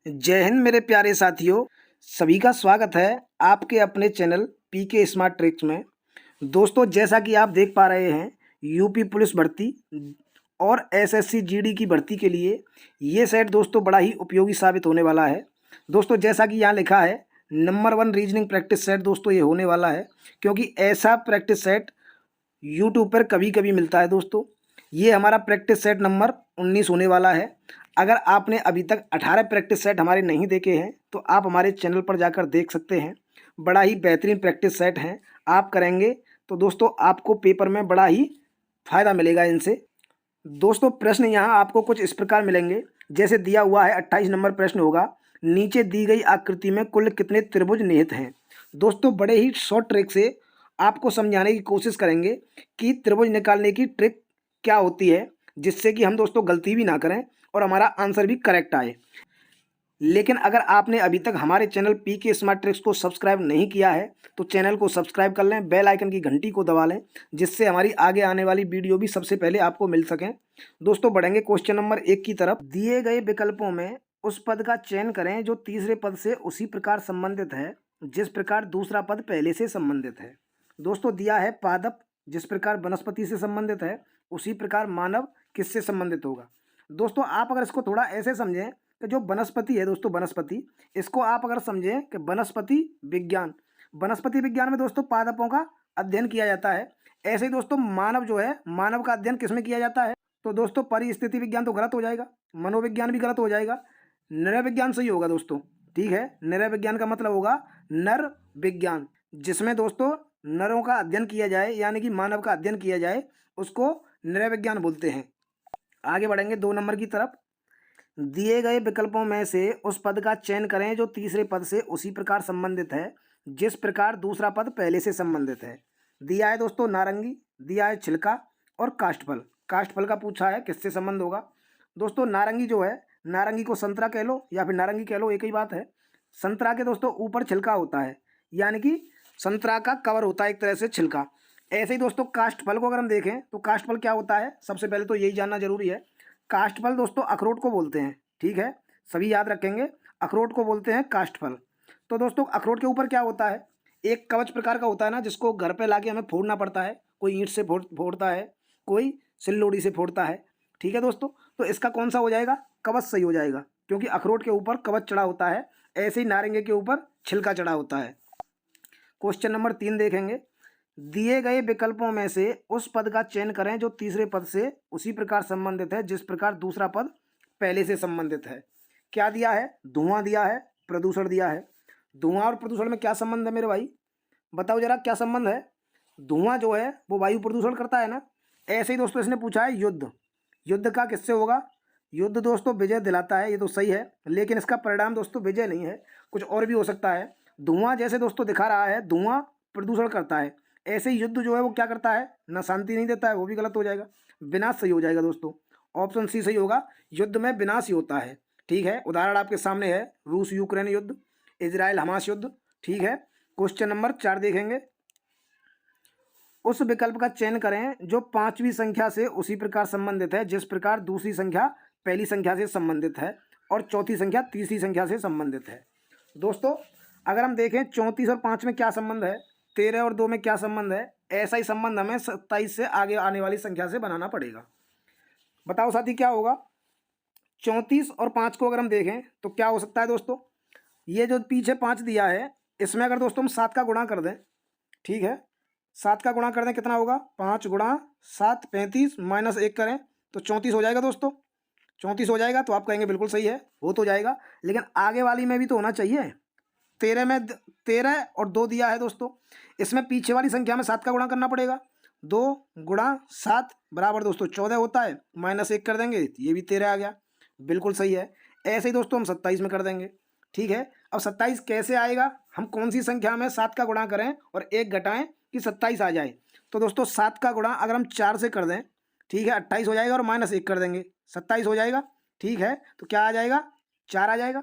जय हिंद मेरे प्यारे साथियों। सभी का स्वागत है आपके अपने चैनल पीके स्मार्ट ट्रिक्स में। दोस्तों, जैसा कि आप देख पा रहे हैं, यूपी पुलिस भर्ती और एसएससी जीडी की भर्ती के लिए ये सेट दोस्तों बड़ा ही उपयोगी साबित होने वाला है। दोस्तों, जैसा कि यहाँ लिखा है, नंबर 1 रीजनिंग प्रैक्टिस सेट दोस्तों ये होने वाला है, क्योंकि ऐसा प्रैक्टिस सेट यूट्यूब पर कभी कभी मिलता है। दोस्तों, ये हमारा प्रैक्टिस सेट नंबर 19 होने वाला है। अगर आपने अभी तक 18 प्रैक्टिस सेट हमारे नहीं देखे हैं तो आप हमारे चैनल पर जाकर देख सकते हैं। बड़ा ही बेहतरीन प्रैक्टिस सेट हैं। आप करेंगे तो दोस्तों आपको पेपर में बड़ा ही फ़ायदा मिलेगा इनसे। दोस्तों, प्रश्न यहाँ आपको कुछ इस प्रकार मिलेंगे, जैसे दिया हुआ है 28 नंबर प्रश्न होगा, नीचे दी गई आकृति में कुल कितने त्रिभुज निहित हैं। दोस्तों, बड़े ही शॉर्ट ट्रिक से आपको समझाने की कोशिश करेंगे कि त्रिभुज निकालने की ट्रिक क्या होती है, जिससे कि हम दोस्तों गलती भी ना करें और हमारा आंसर भी करेक्ट आए। लेकिन अगर आपने अभी तक हमारे चैनल पीके स्मार्ट ट्रिक्स को सब्सक्राइब नहीं किया है तो चैनल को सब्सक्राइब कर लें, बेल आइकन की घंटी को दबा लें, जिससे हमारी आगे आने वाली वीडियो भी सबसे पहले आपको मिल सकें। दोस्तों, बढ़ेंगे क्वेश्चन नंबर 1 की तरफ। दिए गए विकल्पों में उस पद का चयन करें जो तीसरे पद से उसी प्रकार संबंधित है जिस प्रकार दूसरा पद पहले से संबंधित है। दोस्तों, दिया है पादप, जिस प्रकार वनस्पति से संबंधित है उसी प्रकार मानव किससे संबंधित होगा। दोस्तों, आप अगर इसको थोड़ा ऐसे समझें कि जो वनस्पति है दोस्तों, वनस्पति, इसको आप अगर समझें कि वनस्पति विज्ञान में दोस्तों पादपों का अध्ययन किया जाता है। ऐसे ही दोस्तों मानव जो है, मानव का अध्ययन किसमें किया जाता है? तो दोस्तों परिस्थिति विज्ञान तो गलत हो जाएगा, मनोविज्ञान भी गलत हो जाएगा, नर विज्ञान सही होगा दोस्तों। ठीक है, नर विज्ञान का मतलब होगा नर विज्ञान, जिसमें दोस्तों नरों का अध्ययन किया जाए, यानी कि मानव का अध्ययन किया जाए, उसको नर विज्ञान बोलते हैं। आगे बढ़ेंगे 2 नंबर की तरफ। दिए गए विकल्पों में से उस पद का चयन करें जो तीसरे पद से उसी प्रकार संबंधित है जिस प्रकार दूसरा पद पहले से संबंधित है। दिया है दोस्तों नारंगी, दिया है छिलका और काष्ठफल। काष्ठफल का पूछा है किससे संबंध होगा। दोस्तों, नारंगी जो है, नारंगी को संतरा कह लो या फिर नारंगी कह लो, एक ही बात है। संतरा के दोस्तों ऊपर छिलका होता है, यानी कि संतरा का कवर होता है एक तरह से छिलका। ऐसे ही दोस्तों काष्ठफल को अगर हम देखें तो काष्ठफल क्या होता है, सबसे पहले तो यही जानना जरूरी है। काष्ठफल दोस्तों अखरोट को बोलते हैं। ठीक है, सभी याद रखेंगे, अखरोट को बोलते हैं काष्ठफल। तो दोस्तों अखरोट के ऊपर क्या होता है, एक कवच प्रकार का होता है ना, जिसको घर पे लाके हमें फोड़ना पड़ता है। कोई ईंट से फोड़ता है, कोई सिल्लोड़ी से फोड़ता है। ठीक है दोस्तों, तो इसका कौन सा हो जाएगा, कवच सही हो जाएगा, क्योंकि अखरोट के ऊपर कवच चढ़ा होता है, ऐसे ही नारंगी के ऊपर छिलका चढ़ा होता है। क्वेश्चन नंबर 3 देखेंगे। दिए गए विकल्पों में से उस पद का चयन करें जो तीसरे पद से उसी प्रकार संबंधित है जिस प्रकार दूसरा पद पहले से संबंधित है। क्या दिया है, धुआं दिया है, प्रदूषण दिया है। धुआं और प्रदूषण में क्या संबंध है मेरे भाई, बताओ जरा क्या संबंध है। धुआं जो है वो वायु प्रदूषण करता है ना। ऐसे ही दोस्तों इसने पूछा है युद्ध, युद्ध का किससे होगा। युद्ध दोस्तों विजय दिलाता है, ये तो सही है, लेकिन इसका परिणाम दोस्तों विजय नहीं है, कुछ और भी हो सकता है। धुआं जैसे दोस्तों दिखा रहा है, धुआं प्रदूषण करता है, ऐसे ही युद्ध जो है वो क्या करता है, ना शांति नहीं देता है, वो भी गलत हो जाएगा। विनाश सही हो जाएगा दोस्तों, ऑप्शन सी सही होगा, युद्ध में विनाश ही होता है। ठीक है, उदाहरण आपके सामने है, रूस यूक्रेन युद्ध, इजराइल हमास युद्ध। ठीक है, क्वेश्चन नंबर 4 देखेंगे। उस विकल्प का चयन करें जो पांचवी संख्या से उसी प्रकार संबंधित है जिस प्रकार दूसरी संख्या पहली संख्या से संबंधित है और चौथी संख्या तीसरी संख्या से संबंधित है। दोस्तों, अगर हम देखें 34 और 5 में क्या संबंध है, 13 और 2 में क्या संबंध है, ऐसा ही संबंध हमें 27 से आगे आने वाली संख्या से बनाना पड़ेगा। बताओ साथी क्या होगा। 34 और 5 को अगर हम देखें तो क्या हो सकता है दोस्तों, ये जो पीछे 5 दिया है इसमें अगर दोस्तों हम 7 का गुणा कर दें, ठीक है, 7 का गुणा कर दें, कितना होगा, 5 गुणा 7 35 माइनस 1 करें तो 34 हो जाएगा दोस्तों। 34 हो जाएगा तो आप कहेंगे बिल्कुल सही है, हो तो जाएगा, लेकिन आगे वाली में भी तो होना चाहिए। 13 में 13 और 2 दिया है दोस्तों, इसमें पीछे वाली संख्या में 7 का गुणा करना पड़ेगा। 2 गुणा 7 बराबर दोस्तों 14 होता है, माइनस 1 कर देंगे, ये भी 13 आ गया, बिल्कुल सही है। ऐसे ही दोस्तों हम 27 में कर देंगे। ठीक है, अब 27 कैसे आएगा, हम कौन सी संख्या में 7 का गुणा करें और 1 घटाएं कि 27 आ जाए। तो दोस्तों 7 का गुणा अगर हम 4 से कर दें, ठीक है, 28 हो जाएगा और माइनस 1 कर देंगे, 27 हो जाएगा। ठीक है, तो क्या आ जाएगा, 4 आ जाएगा,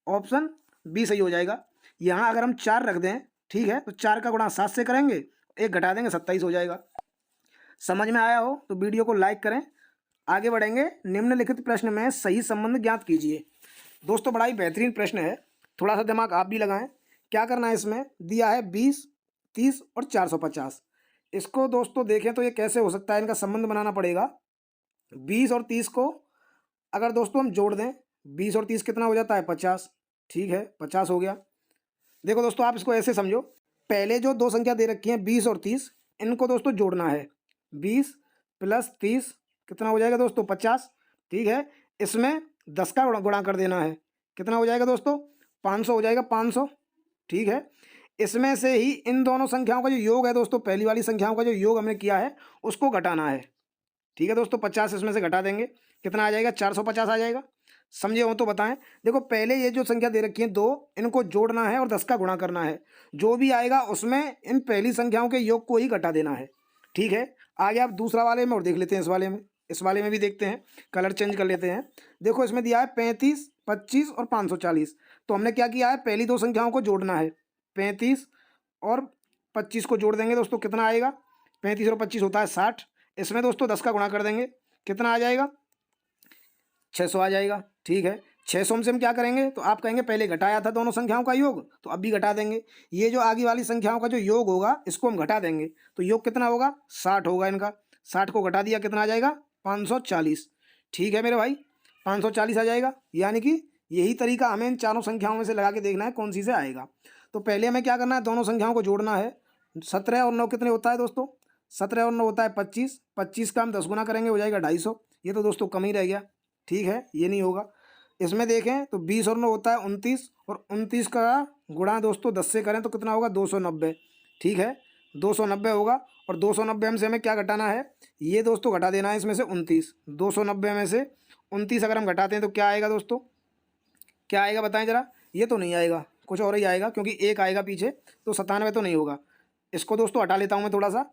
ऑप्शन बी सही हो जाएगा। यहाँ अगर हम 4 रख दें, ठीक है, तो 4 का गुणा 7 से करेंगे, 1 घटा देंगे, 27 हो जाएगा। समझ में आया हो तो वीडियो को लाइक करें। आगे बढ़ेंगे, निम्नलिखित प्रश्न में सही संबंध ज्ञात कीजिए। दोस्तों बड़ा ही बेहतरीन प्रश्न है, थोड़ा सा दिमाग आप भी लगाएं। क्या करना है, इसमें दिया है 20, 30 और 450। इसको दोस्तों देखें तो ये कैसे हो सकता है, इनका संबंध बनाना पड़ेगा। 20 और 30 को अगर दोस्तों हम जोड़ दें, 20 और 30 कितना हो जाता है, 50। ठीक है, 50 हो गया। देखो दोस्तों, आप इसको ऐसे समझो, पहले जो दो संख्या दे रखी हैं 20 और 30, इनको दोस्तों जोड़ना है। 20 प्लस 30 कितना हो जाएगा दोस्तों, 50। ठीक है, इसमें 10 का गुणा कर देना है, कितना हो जाएगा दोस्तों, 500 हो जाएगा, 500। ठीक है, इसमें से ही इन दोनों संख्याओं का जो योग है दोस्तों, पहली वाली संख्याओं का जो योग हमने किया है उसको घटाना है। ठीक है दोस्तों, 50 इसमें से घटा देंगे, कितना आ जाएगा, 450 आ जाएगा। समझे हो तो बताएं। देखो पहले ये जो संख्या दे रखी है दो, इनको जोड़ना है और 10 का गुणा करना है। जो भी आएगा उसमें इन पहली संख्याओं के योग को ही घटा देना है। ठीक है, आगे आप दूसरा वाले में और देख लेते हैं, इस वाले में भी देखते हैं, कलर चेंज कर लेते हैं। देखो इसमें दिया है 35, 25 और 540। तो हमने क्या किया है, पहली दो संख्याओं को जोड़ना है। 35 और 25 को जोड़ देंगे दोस्तों, कितना आएगा, 35 और 25 होता है 60। इसमें दोस्तों 10 का गुणा कर देंगे, कितना आ जाएगा, 600 आ जाएगा। ठीक है, 600 से हम क्या करेंगे, तो आप कहेंगे पहले घटाया था दोनों संख्याओं का योग, तो अब भी घटा देंगे। ये जो आगे वाली संख्याओं का जो योग होगा इसको हम घटा देंगे, तो योग कितना होगा, 60 होगा इनका। 60 को घटा दिया, कितना आ जाएगा, 540। ठीक है मेरे भाई, 540 आ जाएगा। यानी कि यही तरीका हमें इन चारों संख्याओं में से लगा के देखना है कौन सी से आएगा। तो पहले हमें क्या करना है, दोनों संख्याओं को जोड़ना है। 17 और 9 कितने होता है दोस्तों, 17 और 9 होता है 25। 25 का हम 10 गुना करेंगे, हो जाएगा 250। ये तो दोस्तों कम ही रह गया। ठीक है, ये नहीं होगा। इसमें देखें तो 20 और 9 होता है 29, और 29 का गुणा दोस्तों 10 से करें तो कितना होगा, 290। ठीक है, 290 होगा। और 290 में से हमें क्या घटाना है, ये दोस्तों घटा देना है इसमें से 29। 290 में से 29 अगर हम घटाते हैं तो क्या आएगा दोस्तों, क्या आएगा बताएं ज़रा। ये तो नहीं आएगा, कुछ और ही आएगा, क्योंकि एक आएगा पीछे, तो 97 तो नहीं होगा। इसको दोस्तों हटा लेता हूँ मैं थोड़ा सा।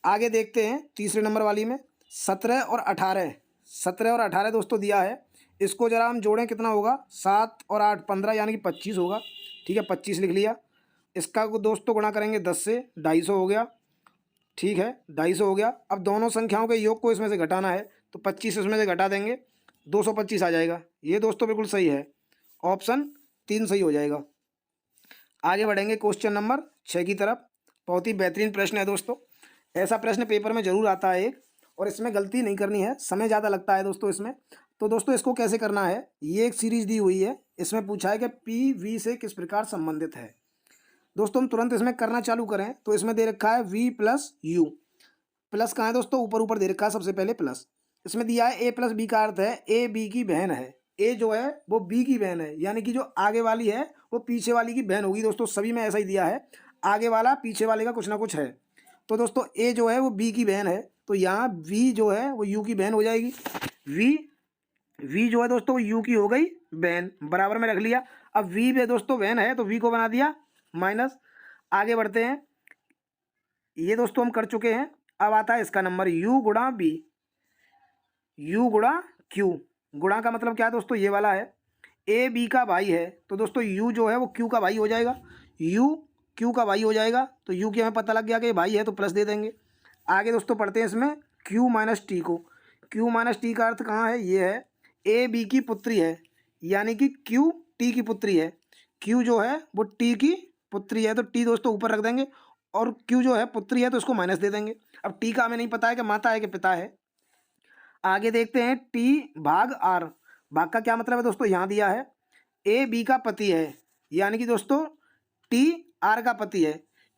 आगे देखते हैं तीसरे नंबर वाली में, 17 और 18। 17 और 18 दोस्तों दिया है, इसको जरा हम जोड़ें, कितना होगा, 7 और 8 15, यानी कि 25 होगा। ठीक है, 25 लिख लिया। इसका को दोस्तों गुणा करेंगे 10 से, 250 हो गया। ठीक है, 250 हो गया। अब दोनों संख्याओं के योग को इसमें से घटाना है, तो 25 इसमें से घटा देंगे, 225 आ जाएगा। ये दोस्तों बिल्कुल सही है, ऑप्शन 3 सही हो जाएगा। आगे बढ़ेंगे क्वेश्चन नंबर 6 की तरफ। बहुत ही बेहतरीन प्रश्न है दोस्तों, ऐसा प्रश्न पेपर में ज़रूर आता है एक, और इसमें गलती नहीं करनी है, समय ज़्यादा लगता है दोस्तों इसमें। तो दोस्तों इसको कैसे करना है, ये एक सीरीज दी हुई है, इसमें पूछा है कि पी वी से किस प्रकार संबंधित है। दोस्तों हम तुरंत इसमें करना चालू करें तो इसमें दे रखा है वी प्लस यू। प्लस कहाँ है दोस्तों, ऊपर ऊपर दे रखा है सबसे पहले प्लस। इसमें दिया है ए प्लस बी का अर्थ है ए बी की बहन है। ए जो है वो बी की बहन है, यानी कि जो आगे वाली है वो पीछे वाली की बहन होगी। दोस्तों सभी में ऐसा ही दिया है, आगे वाला पीछे वाले का कुछ ना कुछ है। तो दोस्तों ए जो है वो बी की बहन है, तो यहाँ वी जो है वो यू की बहन हो जाएगी। वी जो है दोस्तों वो यू की हो गई बहन, बराबर में रख लिया। अब वी में दोस्तों बहन है तो वी को बना दिया माइनस। आगे बढ़ते हैं, ये दोस्तों हम कर चुके हैं। अब आता है इसका नंबर u गुणा बी, u गुणा q। गुणा का मतलब क्या है दोस्तों, ये वाला है, a b का भाई है, तो दोस्तों u जो है वो q का भाई हो जाएगा। u q का भाई हो जाएगा, तो u की हमें पता लग गया कि भाई है तो प्लस दे देंगे। आगे दोस्तों पढ़ते हैं इसमें q माइनस टी को। q माइनस टी का अर्थ कहाँ है, ये है a b की पुत्री है, यानी कि q t की पुत्री है। q जो है वो t की पुत्री है, तो t दोस्तों ऊपर रख देंगे, और q जो है पुत्री है तो उसको माइनस दे देंगे। अब t का हमें नहीं पता है कि माता है कि पिता है। आगे देखते हैं t भाग r। भाग का क्या मतलब है दोस्तों, यहाँ दिया है a b का पति है, यानी कि दोस्तों t r का पति है।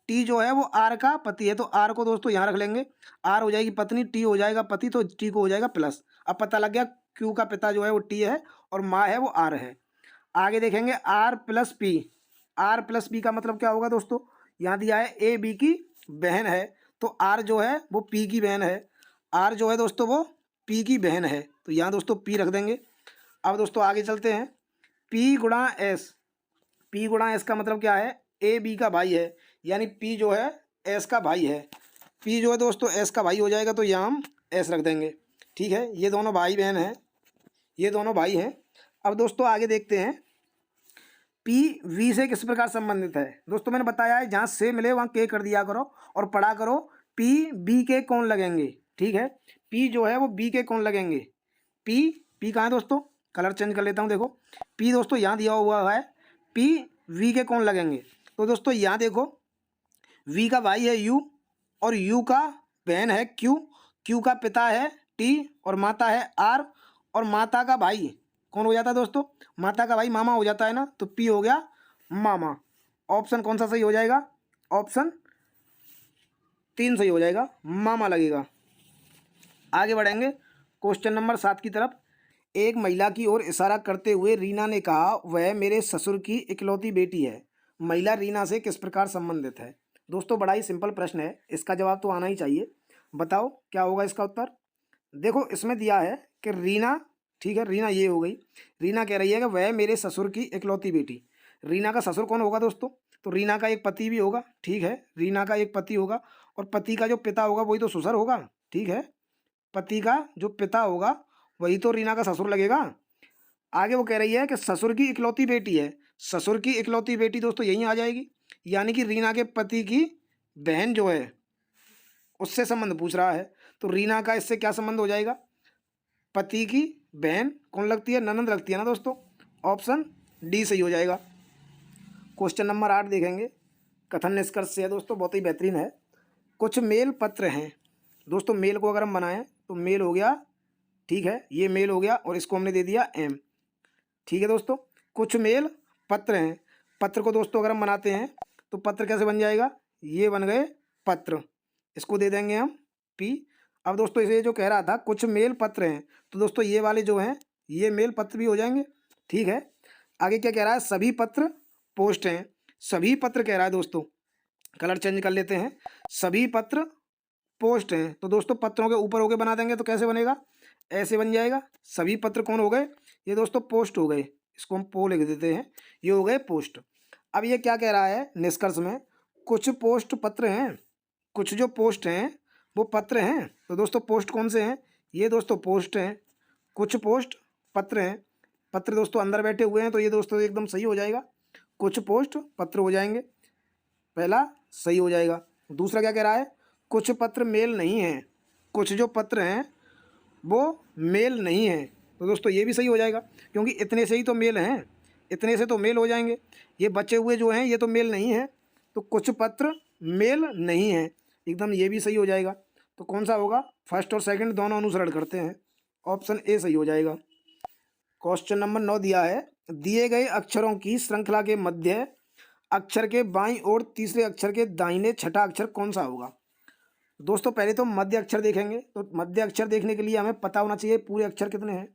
t जो है वो r का पति है, तो r को दोस्तों यहाँ रख लेंगे, r हो जाएगी पत्नी, t हो जाएगा पति, तो t को हो जाएगा प्लस। अब पता लग गया q का पिता जो है वो t है और माँ है वो r है। आगे देखेंगे r plus P. r plus P का मतलब क्या होगा दोस्तों, यहाँ दिया है ए बी की बहन है, तो r जो है वो p की बहन है। r जो है दोस्तों वो p की बहन है, तो यहाँ दोस्तों p रख देंगे। अब दोस्तों आगे चलते हैं, p गुणा s। p गुणा s का मतलब क्या है, a b का भाई है, यानी p जो है s का भाई है। p जो है दोस्तों s का भाई हो जाएगा, तो यहाँ हम s रख देंगे। ठीक है, ये दोनों भाई बहन हैं, ये दोनों भाई हैं। अब दोस्तों आगे देखते हैं पी वी से किस प्रकार संबंधित है। दोस्तों मैंने बताया है जहाँ से मिले वहाँ के कर दिया करो और पढ़ा करो पी बी के कौन लगेंगे। ठीक है, पी जो है वो बी के कौन लगेंगे, पी कहाँ है दोस्तों, कलर चेंज कर लेता हूँ। देखो पी दोस्तों यहाँ दिया हुआ है, पी वी के कौन लगेंगे? तो दोस्तों यहाँ देखो वी का भाई है यू और यू का बहन है क्यू, क्यू का पिता है टी और माता है आर, और माता का भाई कौन हो जाता है दोस्तों? माता का भाई मामा हो जाता है ना, तो पी हो गया मामा। ऑप्शन कौन सा सही हो जाएगा? ऑप्शन 3 सही हो जाएगा, मामा लगेगा। आगे बढ़ेंगे क्वेश्चन नंबर 7 की तरफ। एक महिला की ओर इशारा करते हुए रीना ने कहा, वह मेरे ससुर की इकलौती बेटी है। महिला रीना से किस प्रकार संबंधित है? दोस्तों बड़ा ही सिंपल प्रश्न है, इसका जवाब तो आना ही चाहिए। बताओ क्या होगा इसका उत्तर। देखो इसमें दिया है कि रीना, ठीक है, रीना ये हो गई। रीना कह रही है कि वह मेरे ससुर की इकलौती बेटी। रीना का ससुर कौन होगा दोस्तों? तो रीना का एक पति भी होगा, ठीक है, रीना का एक पति होगा, और पति का जो पिता होगा वही तो ससुर होगा, ठीक है। पति का जो पिता होगा वही तो रीना का ससुर लगेगा। आगे वो कह रही है कि ससुर की इकलौती बेटी है। ससुर की इकलौती बेटी दोस्तों यहीं आ जाएगी, यानी कि रीना के पति की बहन जो है उससे संबंध पूछ रहा है। तो रीना का इससे क्या संबंध हो जाएगा? पति की बहन कौन लगती है? ननंद लगती है ना दोस्तों। ऑप्शन डी सही हो जाएगा। क्वेश्चन नंबर 8 देखेंगे। कथन निष्कर्ष से है दोस्तों, बहुत ही बेहतरीन है। कुछ मेल पत्र हैं दोस्तों, मेल को अगर हम बनाएं तो मेल हो गया, ठीक है, ये मेल हो गया और इसको हमने दे दिया एम, ठीक है दोस्तों। कुछ मेल पत्र हैं, पत्र को दोस्तों अगर हम बनाते हैं तो पत्र कैसे बन जाएगा? ये बन गए पत्र, इसको दे देंगे हम पी। अब दोस्तों इसे जो कह रहा था कुछ मेल पत्र हैं, तो दोस्तों ये वाले जो हैं ये मेल पत्र भी हो जाएंगे, ठीक है। आगे क्या कह रहा है? सभी पत्र पोस्ट हैं, सभी पत्र कह रहा है दोस्तों, कलर चेंज कर लेते हैं, सभी पत्र पोस्ट हैं। तो दोस्तों पत्रों के ऊपर होके बना देंगे तो कैसे बनेगा? ऐसे बन जाएगा। सभी पत्र कौन हो गए? ये दोस्तों पोस्ट हो गए, इसको हम पो लिख देते हैं, ये हो गए पोस्ट। अब ये क्या कह रहा है निष्कर्ष में? कुछ पोस्ट पत्र हैं, कुछ जो पोस्ट हैं वो पत्र हैं। तो दोस्तों पोस्ट कौन से हैं? ये दोस्तों पोस्ट हैं, कुछ पोस्ट पत्र हैं। पत्र दोस्तों अंदर बैठे हुए हैं, तो ये दोस्तों एकदम सही हो जाएगा, कुछ पोस्ट पत्र हो जाएंगे, पहला सही हो जाएगा। दूसरा क्या कह रहा है? कुछ पत्र मेल नहीं हैं, कुछ जो पत्र हैं वो मेल नहीं हैं। तो दोस्तों ये भी सही हो जाएगा, क्योंकि इतने से ही तो मेल हैं, इतने से तो मेल हो जाएंगे। ये बचे हुए जो हैं ये तो मेल नहीं हैं, तो कुछ पत्र मेल नहीं हैं, एकदम ये भी सही हो जाएगा। तो कौन सा होगा? फर्स्ट और सेकंड दोनों अनुसरण करते हैं, ऑप्शन ए सही हो जाएगा। क्वेश्चन नंबर 9 दिया है, दिए गए अक्षरों की श्रृंखला के मध्य अक्षर के बाईं ओर तीसरे अक्षर के दाहिने छठा अक्षर कौन सा होगा? दोस्तों पहले तो मध्य अक्षर देखेंगे, तो मध्य अक्षर देखने के लिए हमें पता होना चाहिए पूरे अक्षर कितने हैं।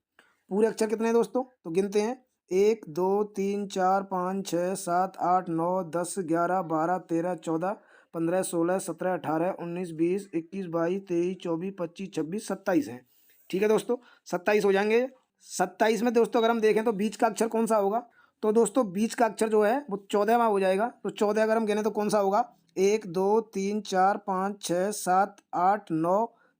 पूरे अक्षर कितने हैं दोस्तों? तो गिनते हैं, 1 2 3 4 5 6 7 8 9 10 11 12 13 14 15 16 17 18 19 20 21 22 23 24 25 26 27 हैं, ठीक है दोस्तों, 27 हो जाएंगे। 27 में दोस्तों अगर हम देखें तो बीच का अक्षर कौन सा होगा? तो दोस्तों बीच का अक्षर जो है वो 14वां हो जाएगा। तो 14 अगर हम गिने तो कौन सा होगा? 1 2 3 4 5 6 7 8 9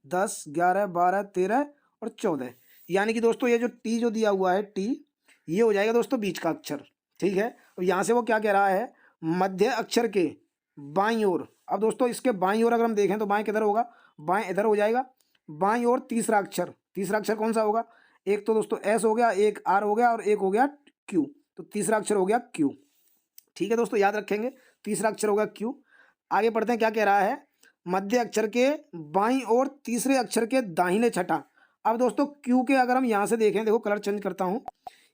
10 11 12 13 और 14, यानी कि दोस्तों ये जो टी जो दिया हुआ है टी, ये हो जाएगा दोस्तों बीच का अक्षर, ठीक है। अब यहाँ से वो क्या कह रहा है? मध्य अक्षर के बाईं ओर। अब दोस्तों इसके बाईं ओर अगर हम देखें तो बाएं किधर होगा? बाएं इधर हो जाएगा। बाईं ओर तीसरा अक्षर, तीसरा अक्षर कौन सा होगा? एक तो दोस्तों एस हो गया, एक आर हो गया और एक हो गया क्यू, तो तीसरा अक्षर हो गया क्यू, ठीक है दोस्तों, याद रखेंगे तीसरा अक्षर होगा क्यू। आगे पढ़ते हैं क्या कह रहा है? मध्य अक्षर के बाईं ओर तीसरे अक्षर के दाहिने छठा। अब दोस्तों क्यू के अगर हम यहाँ से देखें, देखो कलर चेंज करता हूँ,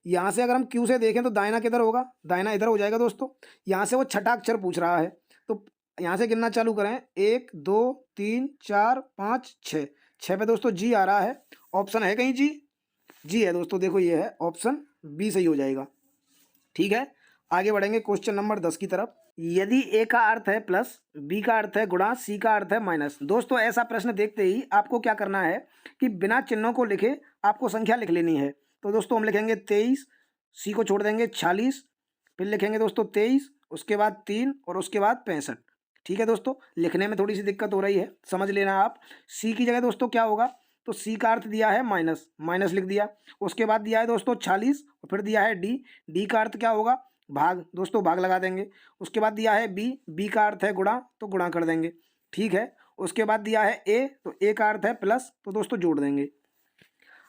यहाँ से अगर हम क्यू से देखें तो दाहिना किधर होगा? दाहिना इधर हो जाएगा दोस्तों। यहाँ से वो छठा अक्षर पूछ रहा है, तो यहाँ से गिनना चालू करें, 1 2 3 4 5 6, 6 पे दोस्तों जी आ रहा है। ऑप्शन है कहीं जी? जी है दोस्तों, देखो ये है ऑप्शन बी सही हो जाएगा, ठीक है। आगे बढ़ेंगे क्वेश्चन नंबर 10 की तरफ। यदि ए का अर्थ है प्लस, बी का अर्थ है गुणा, सी का अर्थ है माइनस। दोस्तों ऐसा प्रश्न देखते ही आपको क्या करना है कि बिना चिन्हों को लिखे आपको संख्या लिख लेनी है। तो दोस्तों हम लिखेंगे 23, सी को छोड़ देंगे 46, फिर लिखेंगे दोस्तों 23, उसके बाद 3 और उसके बाद 65, ठीक है दोस्तों। लिखने में थोड़ी सी दिक्कत हो रही है, समझ लेना आप। सी की जगह दोस्तों क्या होगा? तो सी का अर्थ दिया है माइनस, माइनस लिख दिया। उसके बाद दिया है दोस्तों 46 और फिर दिया है डी, डी का अर्थ क्या होगा? भाग, दोस्तों भाग लगा देंगे। उसके बाद दिया है बी, बी का अर्थ है गुणा, तो गुणा कर देंगे, ठीक है। उसके बाद दिया है ए, तो ए का अर्थ है प्लस, तो दोस्तों जोड़ देंगे।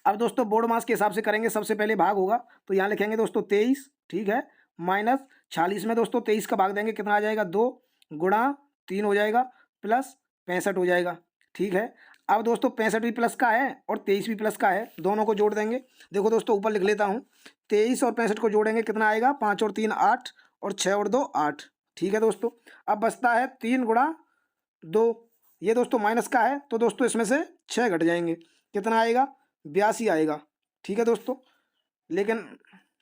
अब दोस्तों बोर्ड मास के हिसाब से करेंगे, सबसे पहले भाग होगा तो यहाँ लिखेंगे दोस्तों 23, ठीक है, माइनस 46 में दोस्तों 23 का भाग देंगे, कितना आ जाएगा 2 गुणा 3 हो जाएगा प्लस 65 हो जाएगा, ठीक है। अब दोस्तों 65 भी प्लस का है और 23 भी प्लस का है, दोनों को जोड़ देंगे। देखो दोस्तों ऊपर लिख लेता हूँ, 23 और 65 को जोड़ेंगे कितना आएगा, 5 और 3 8 और 6 और 2 8, ठीक है दोस्तों। अब बचता है 3 गुणा 2, ये दोस्तों माइनस का है तो दोस्तों इसमें से 6 घट जाएंगे, कितना आएगा 82 आएगा, ठीक है दोस्तों। लेकिन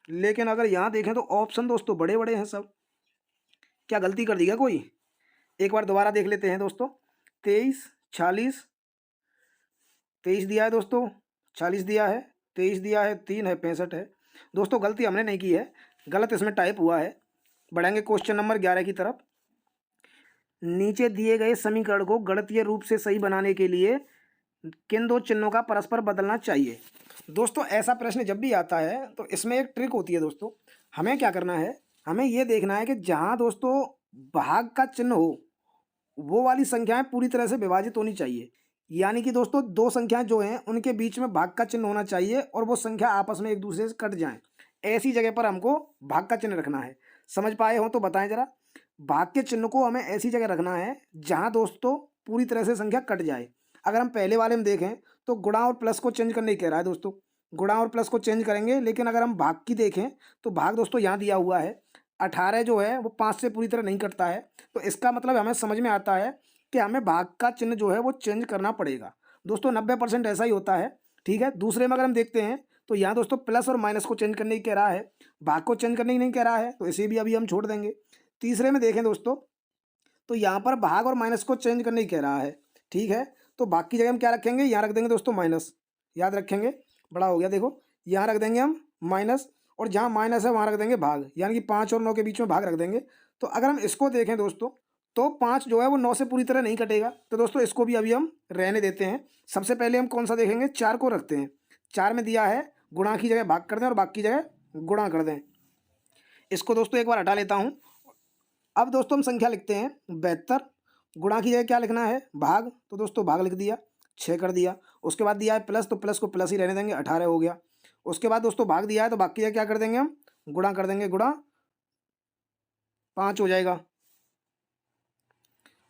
लेकिन अगर यहाँ देखें तो ऑप्शन दोस्तों बड़े बड़े हैं सब, क्या गलती कर दी क्या कोई? एक बार दोबारा देख लेते हैं दोस्तों, 23 46, 23 दिया है दोस्तों, 40 दिया है, 23 दिया है, 3 है, 65 है। दोस्तों गलती हमने नहीं की है, गलत इसमें टाइप हुआ है। बढ़ेंगे क्वेश्चन नंबर 11 की तरफ। नीचे दिए गए समीकरण को गणितीय रूप से सही बनाने के लिए किन दो चिन्हों का परस्पर बदलना चाहिए? दोस्तों ऐसा प्रश्न जब भी आता है तो इसमें एक ट्रिक होती है दोस्तों। हमें क्या करना है, हमें ये देखना है कि जहाँ दोस्तों भाग का चिन्ह हो वो वाली संख्याएं पूरी तरह से विभाजित होनी चाहिए। यानी कि दोस्तों दो संख्याएं जो हैं उनके बीच में भाग का चिन्ह होना चाहिए और वो संख्या आपस में एक दूसरे से कट जाएं। ऐसी जगह पर हमको भाग का चिन्ह रखना है। समझ पाए हो तो बताएं जरा। भाग के चिन्ह को हमें ऐसी जगह रखना है जहाँ दोस्तों पूरी तरह से संख्या कट जाए। अगर हम पहले वाले में देखें तो गुणा और प्लस को चेंज करने ही कह रहा है दोस्तों, गुणा और प्लस को चेंज करेंगे। लेकिन अगर हम भाग की देखें तो भाग दोस्तों यहाँ दिया हुआ है, 18 जो है वो 5 से पूरी तरह नहीं कटता है। तो इसका मतलब हमें समझ में आता है कि हमें भाग का चिन्ह जो है वो चेंज करना पड़ेगा। दोस्तों 90% ऐसा ही होता है, ठीक है। दूसरे में अगर हम देखते हैं तो यहाँ दोस्तों प्लस और माइनस को चेंज करने ही कह रहा है, भाग को चेंज करने ही नहीं कह रहा है, तो इसे भी अभी हम छोड़ देंगे। तीसरे में देखें दोस्तों तो यहाँ पर भाग और माइनस को चेंज करने ही कह रहा है, ठीक है। तो भाग की जगह हम क्या रखेंगे, यहाँ रख देंगे दोस्तों माइनस, याद रखेंगे, बड़ा हो गया देखो, यहाँ रख देंगे हम माइनस और जहाँ माइनस है वहाँ रख देंगे भाग, यानी कि 5 और 9 के बीच में भाग रख देंगे। तो अगर हम इसको देखें दोस्तों तो 5 जो है वो 9 से पूरी तरह नहीं कटेगा, तो दोस्तों इसको भी अभी हम रहने देते हैं। सबसे पहले हम कौन सा देखेंगे, 4 को रखते हैं। 4 में दिया है गुणा की जगह भाग कर दें और भाग की जगह गुणा कर दें। इसको दोस्तों एक बार हटा लेता हूँ। अब दोस्तों हम संख्या लिखते हैं 72, गुणा की जगह क्या लिखना है, भाग, तो दोस्तों भाग लिख दिया, 6 कर दिया। उसके बाद दिया है प्लस, तो प्लस को प्लस ही रहने देंगे, 18 हो गया। उसके बाद दोस्तों भाग दिया है तो भाग की जगह क्या कर देंगे हम, गुणा कर देंगे, गुणा 5 हो जाएगा।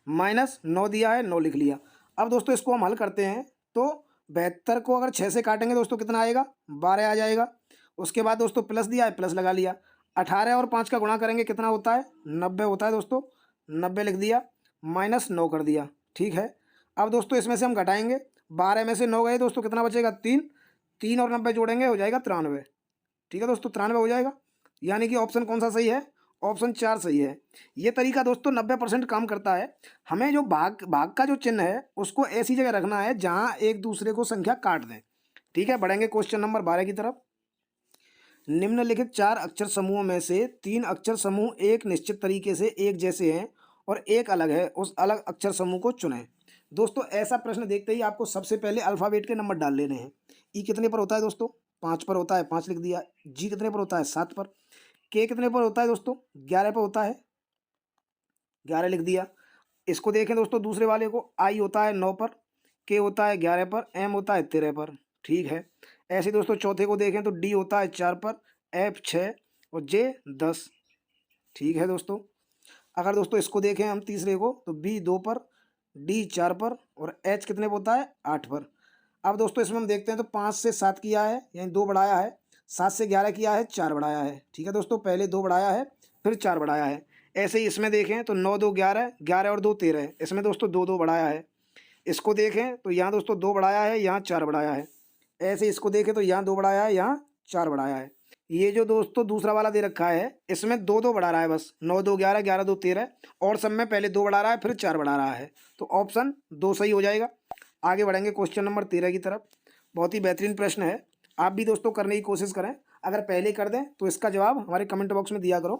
माइनस 9 दिया है, 9 लिख लिया। अब दोस्तों इसको हम हल करते हैं तो 72 को अगर 6 से काटेंगे दोस्तों कितना आएगा, 12 आ जाएगा। उसके बाद दोस्तों प्लस दिया है, प्लस लगा लिया। 18 और 5 का गुणा करेंगे कितना होता है, 90 होता है दोस्तों, 90 लिख दिया, माइनस 9 कर दिया, ठीक है। अब दोस्तों इसमें से हम घटाएंगे, 12 में से 9 गए दोस्तों, कितना बचेगा 3, 3 और 90 जोड़ेंगे हो जाएगा 93, ठीक है दोस्तों 93 हो जाएगा। यानी कि ऑप्शन कौन सा सही है, ऑप्शन 4 सही है। ये तरीका दोस्तों 90% काम करता है। हमें जो भाग भाग का जो चिन्ह है उसको ऐसी जगह रखना है जहाँ एक दूसरे को संख्या काट दें, ठीक है। बढ़ेंगे क्वेश्चन नंबर 12 की तरफ। निम्नलिखित 4 अक्षर समूहों में से 3 अक्षर समूह एक निश्चित तरीके से एक जैसे हैं और एक अलग है, उस अलग अक्षर समूह को चुनें। दोस्तों ऐसा प्रश्न देखते ही आपको सबसे पहले अल्फ़ाबेट के नंबर डाल लेने हैं। ई कितने पर होता है दोस्तों, 5 पर होता है, 5 लिख दिया। जी कितने पर होता है, 7 पर। के कितने पर होता है दोस्तों, 11 पर होता है, 11 लिख दिया। इसको देखें दोस्तों दूसरे वाले को, आई होता है 9 पर, के होता है 11 पर, एम होता है 13 पर, ठीक है। ऐसे दोस्तों चौथे को देखें तो डी होता है 4 पर, एफ 6 और जे 10, ठीक है दोस्तों। अगर दोस्तों इसको देखें हम तीसरे को तो बी 2 पर, डी 4 पर और एच कितने पर होता है, 8 पर। अब दोस्तों इसमें हम देखते हैं तो 5 से 7 किया है यानी 2 बढ़ाया है, 7 से 11 किया है, 4 बढ़ाया है, ठीक है दोस्तों। पहले 2 बढ़ाया है फिर 4 बढ़ाया है। ऐसे ही इसमें देखें तो 9 2 11, 11 और 2 13, इसमें दोस्तों 2 2 बढ़ाया है। इसको देखें तो यहाँ दोस्तों 2 बढ़ाया है, यहाँ 4 बढ़ाया है। ऐसे इसको देखें तो यहाँ 2 बढ़ाया है, यहाँ 4 बढ़ाया है। ये जो दोस्तों दूसरा वाला दे रखा है इसमें 2 2 बढ़ा रहा है बस, 9 2 11, 11 2 13, और सब में पहले 2 बढ़ा रहा है फिर 4 बढ़ा रहा है, तो ऑप्शन 2 सही हो जाएगा। आगे बढ़ेंगे क्वेश्चन नंबर 13 की तरफ। बहुत ही बेहतरीन प्रश्न है, आप भी दोस्तों करने की कोशिश करें। अगर पहले कर दें तो इसका जवाब हमारे कमेंट बॉक्स में दिया करो।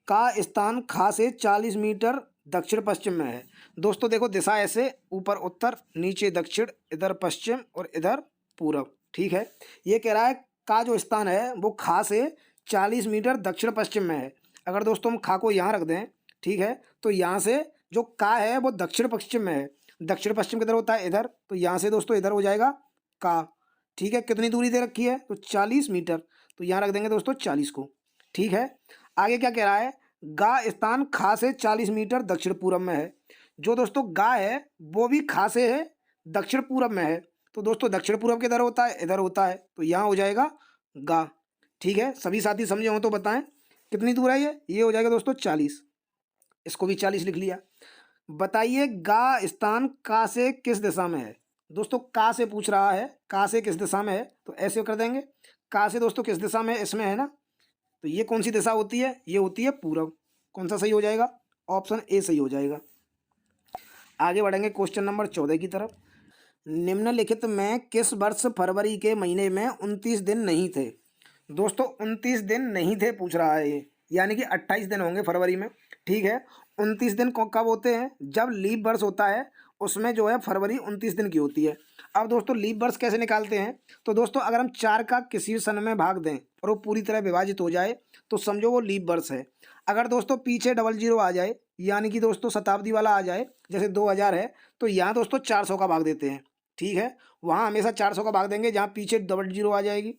का स्थान खा से 40 मीटर दक्षिण पश्चिम में है। दोस्तों देखो दिशा ऐसे, ऊपर उत्तर, नीचे दक्षिण, इधर पश्चिम और इधर पूरब, ठीक है। ये कह रहा है का जो स्थान है वो खा से 40 मीटर दक्षिण पश्चिम में है। अगर दोस्तों हम खा को यहाँ रख दें, ठीक है, तो यहाँ से जो का है वो दक्षिण पश्चिम में है। दक्षिण पश्चिम किधर होता है, इधर, तो यहाँ से दोस्तों इधर हो जाएगा का, ठीक है, कितनी दूरी दे रखी है, तो 40 मीटर। तो यहाँ रख देंगे दोस्तों 40 को। ठीक है, आगे क्या कह रहा है, गा स्थान खा से 40 मीटर दक्षिण पूर्व में है। जो दोस्तों गा है वो भी खा से है, दक्षिण पूर्व में है। तो दोस्तों दक्षिण पूर्व किधर होता है, इधर होता है, तो यहाँ हो जाएगा गा। ठीक है, सभी साथी समझे हो तो बताएं कितनी दूर है ये हो जाएगा दोस्तों 40। इसको भी 40 लिख लिया। बताइए गा स्थान का से किस दिशा में है। दोस्तों का से पूछ रहा है, का से किस दिशा में है, तो ऐसे कर देंगे। का से दोस्तों किस दिशा में है, इसमें है ना, तो ये कौन सी दिशा होती है, ये होती है पूरब। कौन सा सही हो जाएगा, ऑप्शन ए सही हो जाएगा। आगे बढ़ेंगे क्वेश्चन नंबर 14 की तरफ। निम्नलिखित में किस वर्ष फरवरी के महीने में 29 दिन नहीं थे। दोस्तों 29 दिन नहीं थे पूछ रहा है ये, यानी कि 28 दिन होंगे फरवरी में। ठीक है, 29 दिन कब होते हैं, जब लीप वर्ष होता है उसमें जो है फरवरी 29 दिन की होती है। अब दोस्तों लीप वर्ष कैसे निकालते हैं, तो दोस्तों अगर हम 4 का किसी भी सन में भाग दें और वो पूरी तरह विभाजित हो जाए तो समझो वो लीप वर्ष है। अगर दोस्तों पीछे 00 आ जाए, यानी कि दोस्तों शताब्दी वाला आ जाए, जैसे 2000 है, तो यहाँ दोस्तों 400 का भाग देते हैं। ठीक है, वहाँ हमेशा 400 का भाग देंगे जहाँ पीछे 00 आ जाएगी।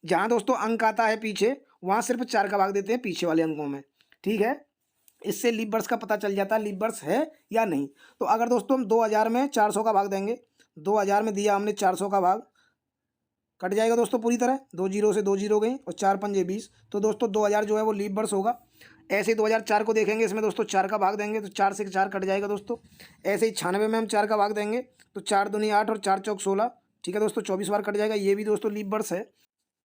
जहाँ दोस्तों अंक आता है पीछे, वहाँ सिर्फ 4 का भाग देते हैं पीछे वाले अंकों में। ठीक है, इससे लीप वर्ष का पता चल जाता है लीप वर्ष है या नहीं। तो अगर दोस्तों हम 2000 में 400 का भाग देंगे, 2000 में दिया हमने 400 का भाग, कट जाएगा दोस्तों पूरी तरह, 2 जीरो से 2 जीरो गई और 4 पंजे 20। तो दोस्तों 2000 जो है वो लीप वर्ष होगा। ऐसे ही 2004 को देखेंगे, इसमें दोस्तों 4 का भाग देंगे तो 4 से 4 कट जाएगा दोस्तों। ऐसे ही 96 में हम 4 का भाग देंगे तो 4 दूनी 8 और 4 चौक 16। ठीक है दोस्तों, 24 बार कट जाएगा, ये भी दोस्तों लीप वर्ष है।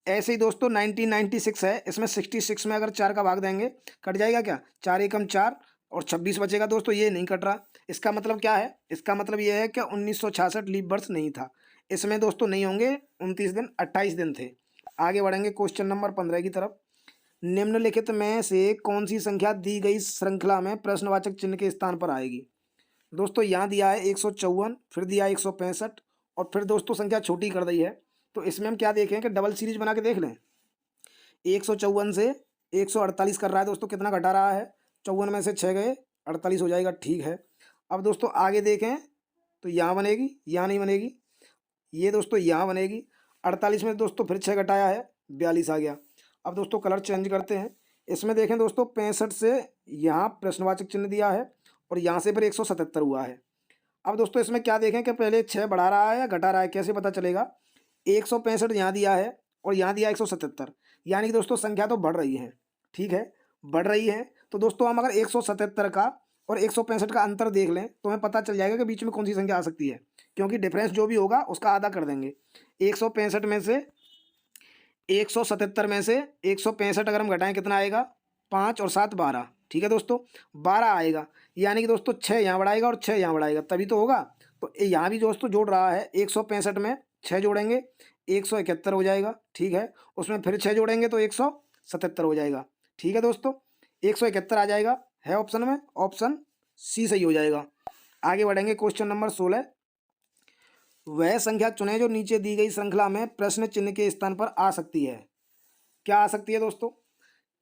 ऐसे ही दोस्तों 1996 है, इसमें 66 में अगर 4 का भाग देंगे, कट जाएगा क्या, 4 एकम 4 और 26 बचेगा दोस्तों, ये नहीं कट रहा। इसका मतलब क्या है, इसका मतलब ये है कि 1966 लीप वर्ष नहीं था। इसमें दोस्तों नहीं होंगे 29 दिन, 28 दिन थे। आगे बढ़ेंगे क्वेश्चन नंबर 15 की तरफ। निम्नलिखित में से कौन सी संख्या दी गई श्रृंखला में प्रश्नवाचक चिन्ह के स्थान पर आएगी। दोस्तों यहाँ दिया है 154, फिर दिया 165 और फिर दोस्तों संख्या छोटी कर दी है। तो इसमें हम क्या देखें कि डबल सीरीज बना के देख लें। 154 से 148 कर रहा है दोस्तों, कितना घटा रहा है, 54 में से 6 गए, 48 हो जाएगा। ठीक है, अब दोस्तों आगे देखें तो यहाँ बनेगी, यहाँ नहीं बनेगी, ये दोस्तों यहाँ बनेगी। 48 में दोस्तों फिर 6 घटाया है, 42 आ गया। अब दोस्तों कलर चेंज करते हैं। इसमें देखें दोस्तों 65 से यहाँ प्रश्नवाचक चिन्ह दिया है और यहाँ से फिर 177 हुआ है। अब दोस्तों इसमें क्या देखें कि पहले 6 बढ़ा रहा है या घटा रहा है, कैसे पता चलेगा। 165 यहाँ दिया है और यहाँ दिया 177, यानी कि दोस्तों संख्या तो बढ़ रही है। ठीक है, बढ़ रही है। तो दोस्तों हम अगर 177 का और 165 का अंतर देख लें तो हमें पता चल जाएगा कि बीच में कौन सी संख्या आ सकती है, क्योंकि डिफरेंस जो भी होगा उसका आधा कर देंगे। 165 में से 177 में से 165 अगर हम घटाएं कितना आएगा, 5 और 7 12। ठीक है दोस्तों, 12 आएगा, यानी कि दोस्तों 6 यहाँ बढ़ाएगा और 6 यहाँ बढ़ाएगा तभी तो होगा। तो यहाँ भी दोस्तों जोड़ रहा है, 165 में 6 जोड़ेंगे 171 हो जाएगा। ठीक है, उसमें फिर 6 जोड़ेंगे तो 177 हो जाएगा। ठीक है दोस्तों, 171 आ जाएगा, है ऑप्शन में, ऑप्शन सी सही हो जाएगा। आगे बढ़ेंगे क्वेश्चन नंबर 16। वह संख्या चुनें जो नीचे दी गई श्रृंखला में प्रश्न चिन्ह के स्थान पर आ सकती है। क्या आ सकती है दोस्तों,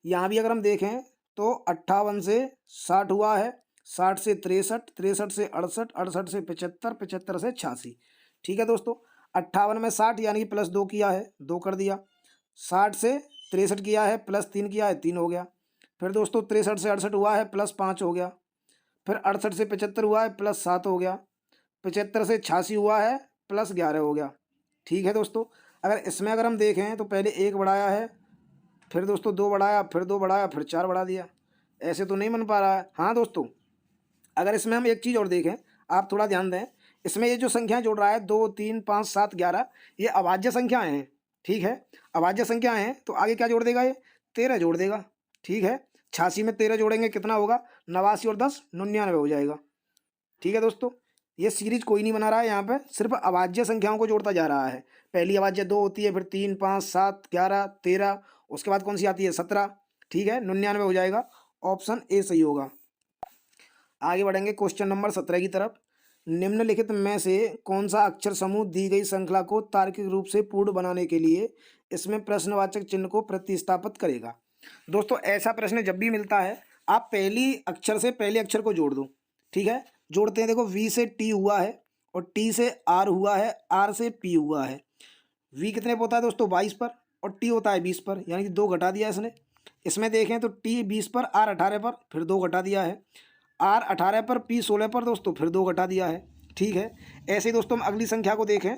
यहाँ भी अगर हम देखें तो 58 से 60 हुआ है, 60 से 63, 63 से 68, 68 से 75, 75 से 86। ठीक है दोस्तों, 58 में 60 यानी कि +2 किया है, 2 कर दिया। 60 से 63 किया है, +3 किया है, 3 हो गया। फिर दोस्तों 63 से 68 हुआ है, +5 हो गया। फिर 68 से 75 हुआ है, +7 हो गया। 75 से 86 हुआ है, +11 हो गया। ठीक है दोस्तों, अगर इसमें अगर हम देखें तो पहले 1 बढ़ाया है, फिर दोस्तों 2 बढ़ाया, फिर 2 बढ़ाया, फिर 4 बढ़ा दिया, ऐसे तो नहीं बन पा रहा है। हाँ दोस्तों, अगर इसमें हम एक चीज़ और देखें, आप थोड़ा ध्यान दें, इसमें ये जो संख्या जोड़ रहा है 2 3 5 7 11, ये अभाज्य संख्याएँ हैं। ठीक है, अभाज्य संख्याएँ हैं तो आगे क्या जोड़ देगा, ये 13 जोड़ देगा। ठीक है, 86 में 13 जोड़ेंगे कितना होगा, 89 और 10 99 हो जाएगा। ठीक है दोस्तों, ये सीरीज कोई नहीं बना रहा है, यहाँ पे सिर्फ अभाज्य संख्याओं को जोड़ता जा रहा है। पहली अभाज्य 2 होती है, फिर 3 5 7 11 13, उसके बाद कौन सी आती है, 17। ठीक है, 99 हो जाएगा, ऑप्शन ए सही होगा। आगे बढ़ेंगे क्वेश्चन नंबर 17 की तरफ। निम्नलिखित में से कौन सा अक्षर समूह दी गई श्रृंखला को तार्किक रूप से पूर्ण बनाने के लिए इसमें प्रश्नवाचक चिन्ह को प्रतिस्थापित करेगा। दोस्तों ऐसा प्रश्न जब भी मिलता है, आप पहली अक्षर से पहले अक्षर को जोड़ दो। ठीक है, जोड़ते हैं, देखो वी से टी हुआ है और टी से आर हुआ है, आर से पी हुआ है। वी कितने पर होता है दोस्तों 22 पर, और टी होता है 20 पर, यानी कि 2 घटा दिया इसने। इसमें देखें तो टी 20 पर, आर 18 पर, फिर 2 घटा दिया है। आर 18 पर, पी 16 पर दोस्तों, फिर 2 घटा दिया है। ठीक है, ऐसे ही दोस्तों हम अगली संख्या को देखें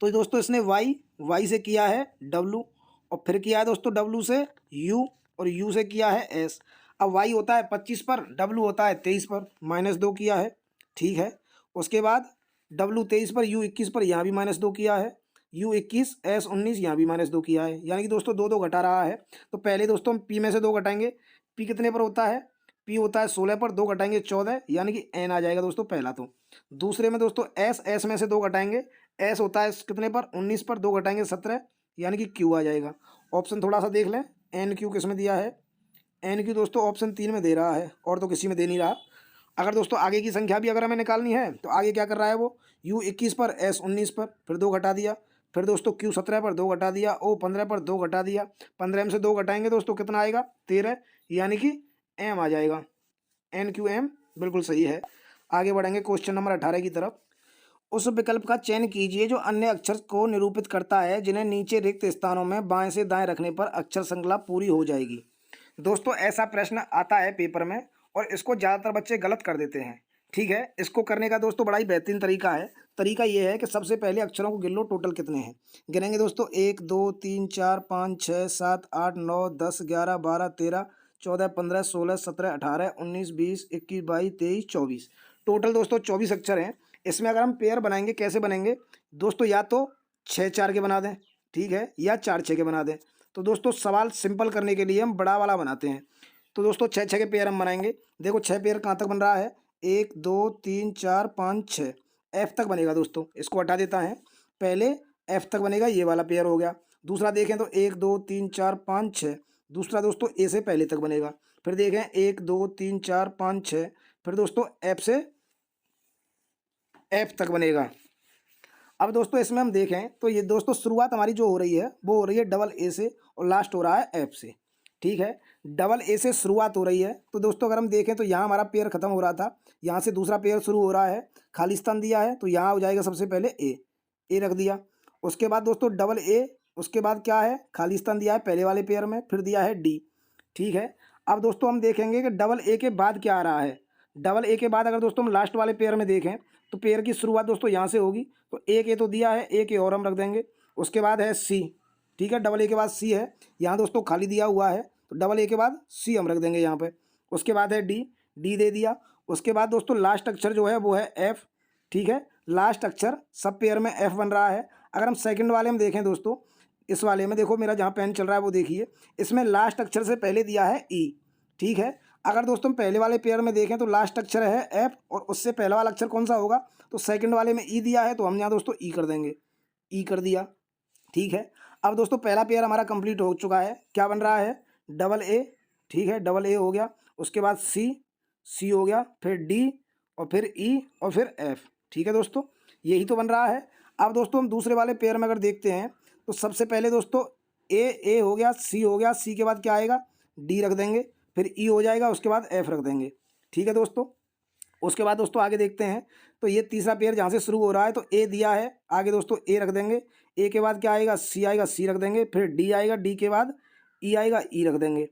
तो दोस्तों इसने वाई से किया है डब्लू, और फिर किया है दोस्तों डब्लू से यू, और यू से किया है एस। अब वाई होता है 25 पर, डब्लू होता है 23 पर, -2 किया है। ठीक है, उसके बाद डब्लू 23 पर, यू 21 पर, यहाँ भी -2 किया है। यू 21, एस 19, यहाँ भी -2 किया है, यानी कि दोस्तों 2 घटा रहा है। तो पहले दोस्तों हम पी में से 2 घटाएंगे। पी कितने पर होता है? पी होता है 16 पर, 2 घटाएंगे 14, यानी कि एन आ जाएगा दोस्तों पहला। तो दूसरे में दोस्तों एस में से 2 घटाएंगे। एस होता है कितने पर? 19 पर, 2 घटाएंगे 17, यानी कि क्यू आ जाएगा। ऑप्शन थोड़ा सा देख लें, एन क्यू किस में दिया है? एन क्यू दोस्तों ऑप्शन 3 में दे रहा है, और तो किसी में दे नहीं रहा। अगर दोस्तों आगे की संख्या भी अगर हमें निकालनी है तो आगे क्या कर रहा है वो? यू 21 पर, एस 19 पर, फिर 2 घटा दिया। फिर दोस्तों क्यू 17 पर 2 घटा दिया, ओ 15 पर 2 घटा दिया। 15 में से 2 घटाएंगे दोस्तों कितना आएगा? 13, यानी कि एम आ जाएगा। एन क्यू एम बिल्कुल सही है। आगे बढ़ेंगे क्वेश्चन नंबर 18 की तरफ। उस विकल्प का चयन कीजिए जो अन्य अक्षर को निरूपित करता है जिन्हें नीचे रिक्त स्थानों में बाएं से दाएं रखने पर अक्षर श्रृंखला पूरी हो जाएगी। दोस्तों ऐसा प्रश्न आता है पेपर में, और इसको ज़्यादातर बच्चे गलत कर देते हैं। ठीक है, इसको करने का दोस्तों बड़ा ही बेहतरीन तरीका है। तरीका ये है कि सबसे पहले अक्षरों को गिन लो, टोटल कितने हैं। गिनेंगे दोस्तों 1 2 3 4 5 6 7 8 9 10 11 12 13 14 15 16 17 18 19 20 21 22 23 24। टोटल दोस्तों 24 अक्षर हैं। इसमें अगर हम पेयर बनाएंगे, कैसे बनेंगे दोस्तों? या तो 6 4 के बना दें, ठीक है, या 4 6 के बना दें। तो दोस्तों सवाल सिंपल करने के लिए हम बड़ा वाला बनाते हैं। तो दोस्तों 6 6 के पेयर हम बनाएंगे। देखो 6 पेयर कहाँ तक बन रहा है? 1 2 3 4 5 6, एफ तक बनेगा दोस्तों। इसको हटा देता है, पहले एफ तक बनेगा, ये वाला पेयर हो गया। दूसरा देखें तो 1 2 3 4 5 6, दूसरा दोस्तों ए से पहले तक बनेगा। फिर देखें 1 2 3 4 5 6, फिर दोस्तों एफ से एफ तक बनेगा। अब दोस्तों इसमें हम देखें तो ये दोस्तों शुरुआत हमारी जो हो रही है वो हो रही है डबल ए से, और लास्ट हो रहा है एफ से। ठीक है, डबल ए से शुरुआत हो रही है। तो दोस्तों अगर हम देखें तो यहाँ हमारा पेयर खत्म हो रहा था, यहाँ से दूसरा पेयर शुरू हो रहा है। खालिस्तान दिया है तो यहाँ हो जाएगा सबसे पहले ए रख दिया। उसके बाद दोस्तों डबल ए, उसके बाद क्या है? खालिस्तान दिया है पहले वाले पेयर में, फिर दिया है डी। ठीक है, अब दोस्तों हम देखेंगे कि डबल ए के बाद क्या आ रहा है। डबल ए के बाद अगर दोस्तों हम लास्ट वाले पेयर में देखें तो पेयर की शुरुआत दोस्तों यहाँ से होगी। तो एक ए तो दिया है, एक ए और हम रख देंगे। उसके बाद है सी। ठीक है, डबल ए के बाद सी है, यहाँ दोस्तों खाली दिया हुआ है, तो डबल ए के बाद सी हम रख देंगे यहाँ पे। उसके बाद है डी, डी दे दिया। उसके बाद दोस्तों लास्ट अक्षर जो है वो है एफ। ठीक है, लास्ट अक्षर सब पेयर में एफ बन रहा है। अगर हम सेकंड वाले में देखें दोस्तों, इस वाले में देखो मेरा जहाँ पेन चल रहा है वो देखिए, इसमें लास्ट अक्षर से पहले दिया है ई। ठीक है, अगर दोस्तों पहले वाले पेयर में देखें तो लास्ट अक्षर है एफ, और उससे पहला वाला अक्षर कौन सा होगा? तो सेकंड वाले में ई दिया है, तो हम यहाँ दोस्तों ई कर देंगे, ई कर दिया। ठीक है, अब दोस्तों पहला पेयर हमारा कंप्लीट हो चुका है। क्या बन रहा है? Double A. ठीक है, डबल ए हो गया। उसके बाद सी, सी हो गया, फिर डी, और फिर ई, और फिर एफ। ठीक है दोस्तों, यही तो बन रहा है। अब दोस्तों हम दूसरे वाले पेयर में अगर देखते हैं तो सबसे पहले दोस्तों ए हो गया, सी हो गया, सी के बाद क्या आएगा? डी रख देंगे, फिर ई हो जाएगा, उसके बाद एफ रख देंगे। ठीक है दोस्तों, उसके बाद दोस्तों आगे देखते हैं तो ये तीसरा पेयर जहाँ से शुरू हो रहा है तो ए दिया है, आगे दोस्तों ए रख देंगे। ए के बाद क्या आएगा? सी आएगा, सी रख देंगे। फिर डी आएगा, डी के बाद ई आएगा, ई रख देंगे।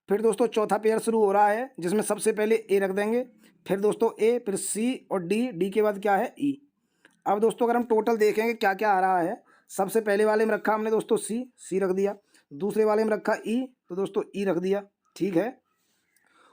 फिर दोस्तों चौथा पेयर शुरू हो रहा है जिसमें सबसे पहले ए रख देंगे, फिर दोस्तों ए, फिर सी और डी, डी के बाद क्या है? ई। अब दोस्तों अगर हम टोटल देखेंगे क्या क्या आ रहा है, सबसे पहले वाले में रखा हमने दोस्तों सी, सी रख दिया। दूसरे वाले में रखा ई, तो दोस्तों ई रख दिया। ठीक है,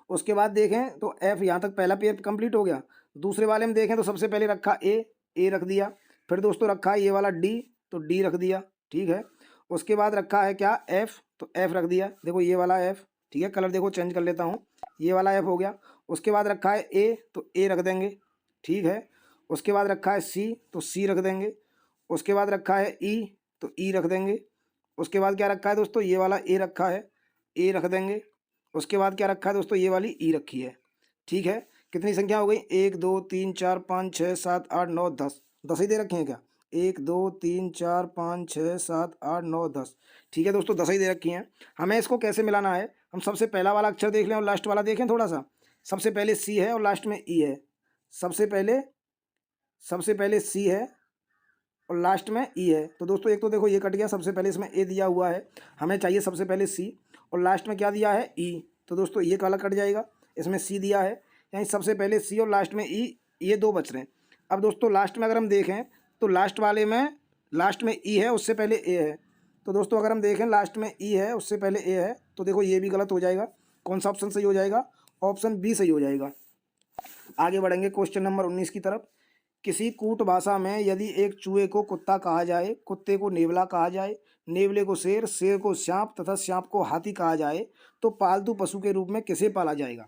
उसके बाद देखें तो एफ, यहाँ तक पहला पेयर कंप्लीट हो गया। दूसरे वाले में देखें तो सबसे पहले रखा ए रख दिया। फिर दोस्तों रखा है ये वाला डी, तो डी रख दिया। ठीक है, उसके बाद रखा है क्या? एफ, तो एफ रख दिया। देखो ये वाला एफ, ठीक है, कलर देखो चेंज कर लेता हूँ, ये वाला एफ हो गया। उसके बाद रखा है ए, तो ए रख देंगे। ठीक है, उसके बाद रखा है सी, तो सी रख देंगे। उसके बाद रखा है ई, तो ई रख देंगे। उसके बाद क्या रखा है दोस्तों? ये वाला ए रखा है, ए रख देंगे। उसके बाद क्या रखा है दोस्तों? ये वाली ई रखी है। ठीक है, कितनी संख्या हो गई? 1 2 3 4 5 6 7 8 9 10, 10 ही दे रखी हैं क्या? 1 2 3 4 5 6 7 8 9 10। ठीक है दोस्तों, 10 ही दे रखी हैं। हमें इसको कैसे मिलाना है? हम सबसे पहला वाला अक्षर देख लें और लास्ट वाला देखें थोड़ा सा। सबसे पहले सी है और लास्ट में ई है। सबसे पहले सी है, और लास्ट में ई है। तो दोस्तों एक तो देखो ये कट गया, सबसे पहले इसमें ए दिया हुआ है, हमें चाहिए सबसे पहले सी, और लास्ट में क्या दिया है ई। तो दोस्तों ये काला कट जाएगा, इसमें सी दिया है, यानी सबसे पहले सी और लास्ट में ई, ये दो बच रहे हैं। अब दोस्तों लास्ट में अगर हम देखें तो लास्ट वाले में लास्ट में ई है, उससे पहले ए है। तो दोस्तों अगर हम देखें लास्ट में ई है, उससे पहले ए है, तो देखो ये भी गलत हो जाएगा। कौन सा ऑप्शन सही हो जाएगा? ऑप्शन बी सही हो जाएगा। आगे बढ़ेंगे क्वेश्चन नंबर 19 की तरफ। किसी कूट भाषा में यदि एक चूहे को कुत्ता कहा जाए, कुत्ते को नेवला कहा जाए, नेवले को शेर, शेर को सांप तथा सांप को हाथी कहा जाए, तो पालतू पशु के रूप में किसे पाला जाएगा?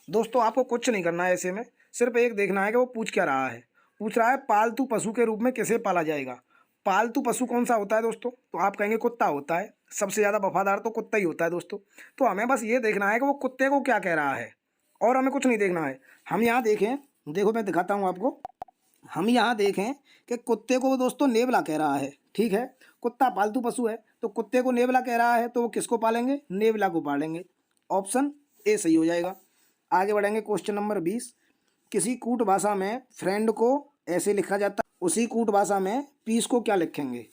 दोस्तों आपको कुछ नहीं करना है ऐसे में, सिर्फ एक देखना है कि वो पूछ क्या रहा है। पूछ रहा है पालतू पशु के रूप में किसे पाला जाएगा। पालतू पशु कौन सा होता है दोस्तों? तो आप कहेंगे कुत्ता होता है, सबसे ज़्यादा वफादार तो कुत्ता ही होता है दोस्तों। तो हमें बस ये देखना है कि वो कुत्ते को क्या कह रहा है, और हमें कुछ नहीं देखना है। हम यहाँ देखें, देखो मैं दिखाता हूँ आपको। हम यहाँ देखें कि कुत्ते को दोस्तों नेवला कह रहा है, ठीक है। कुत्ता पालतू पशु है, तो कुत्ते को नेवला कह रहा है, तो वो किसको पालेंगे? नेवला को पालेंगे। ऑप्शन ए सही हो जाएगा। आगे बढ़ेंगे क्वेश्चन नंबर 20। किसी कूट भाषा में फ्रेंड को ऐसे लिखा जाता है, उसी कूट भाषा में पीस को क्या लिखेंगे?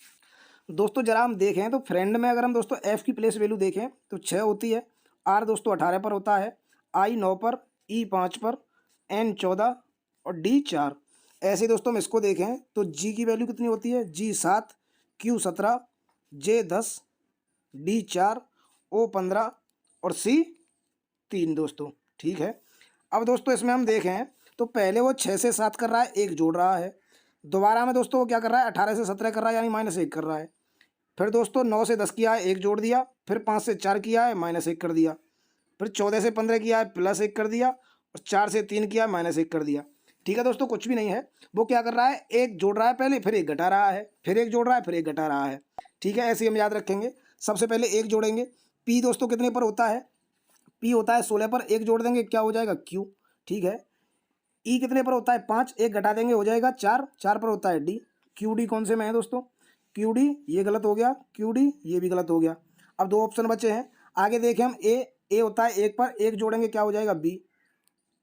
दोस्तों जरा हम देखें तो फ्रेंड में अगर हम दोस्तों एफ की प्लेस वैल्यू देखें तो 6 होती है, आर दोस्तों 18 पर होता है, आई 9 पर, ई 5 पर, एन 14 और डी 4। ऐसे दोस्तों हम इसको देखें तो जी की वैल्यू कितनी होती है? जी 7, क्यू 17, जे 10, डी 4, ओ 15 और सी 3 दोस्तों, ठीक है। अब दोस्तों इसमें हम देखें तो पहले वो 6 से 7 कर रहा है, एक जोड़ रहा है। दोबारा में दोस्तों वो क्या कर रहा है? 18 से 17 कर रहा है, यानी -1 कर रहा है। फिर दोस्तों 9 से 10 किया है, एक जोड़ दिया। फिर 5 से 4 किया है, -1 कर दिया। फिर 14 से 15 किया है, +1 कर दिया। और 4 से 3 किया है, -1 कर दिया। ठीक है दोस्तों, कुछ भी नहीं है। वो क्या कर रहा है? एक जोड़ रहा है पहले, फिर एक घटा रहा है, फिर एक जोड़ रहा है, फिर एक घटा रहा है। ठीक है, ऐसे ही हम याद रखेंगे। सबसे पहले एक जोड़ेंगे। पी दोस्तों कितने पर होता है? पी होता है 16 पर, एक जोड़ देंगे क्या हो जाएगा? क्यू। ठीक है। ई कितने पर होता है? 5, एक घटा देंगे हो जाएगा 4, 4 पर होता है डी। क्यू डी कौन से में है दोस्तों? क्यू डी ये गलत हो गया, क्यू डी ये भी गलत हो गया। अब 2 ऑप्शन बचे हैं। आगे देखें हम ए होता है 1 पर, एक जोड़ेंगे क्या हो जाएगा? बी।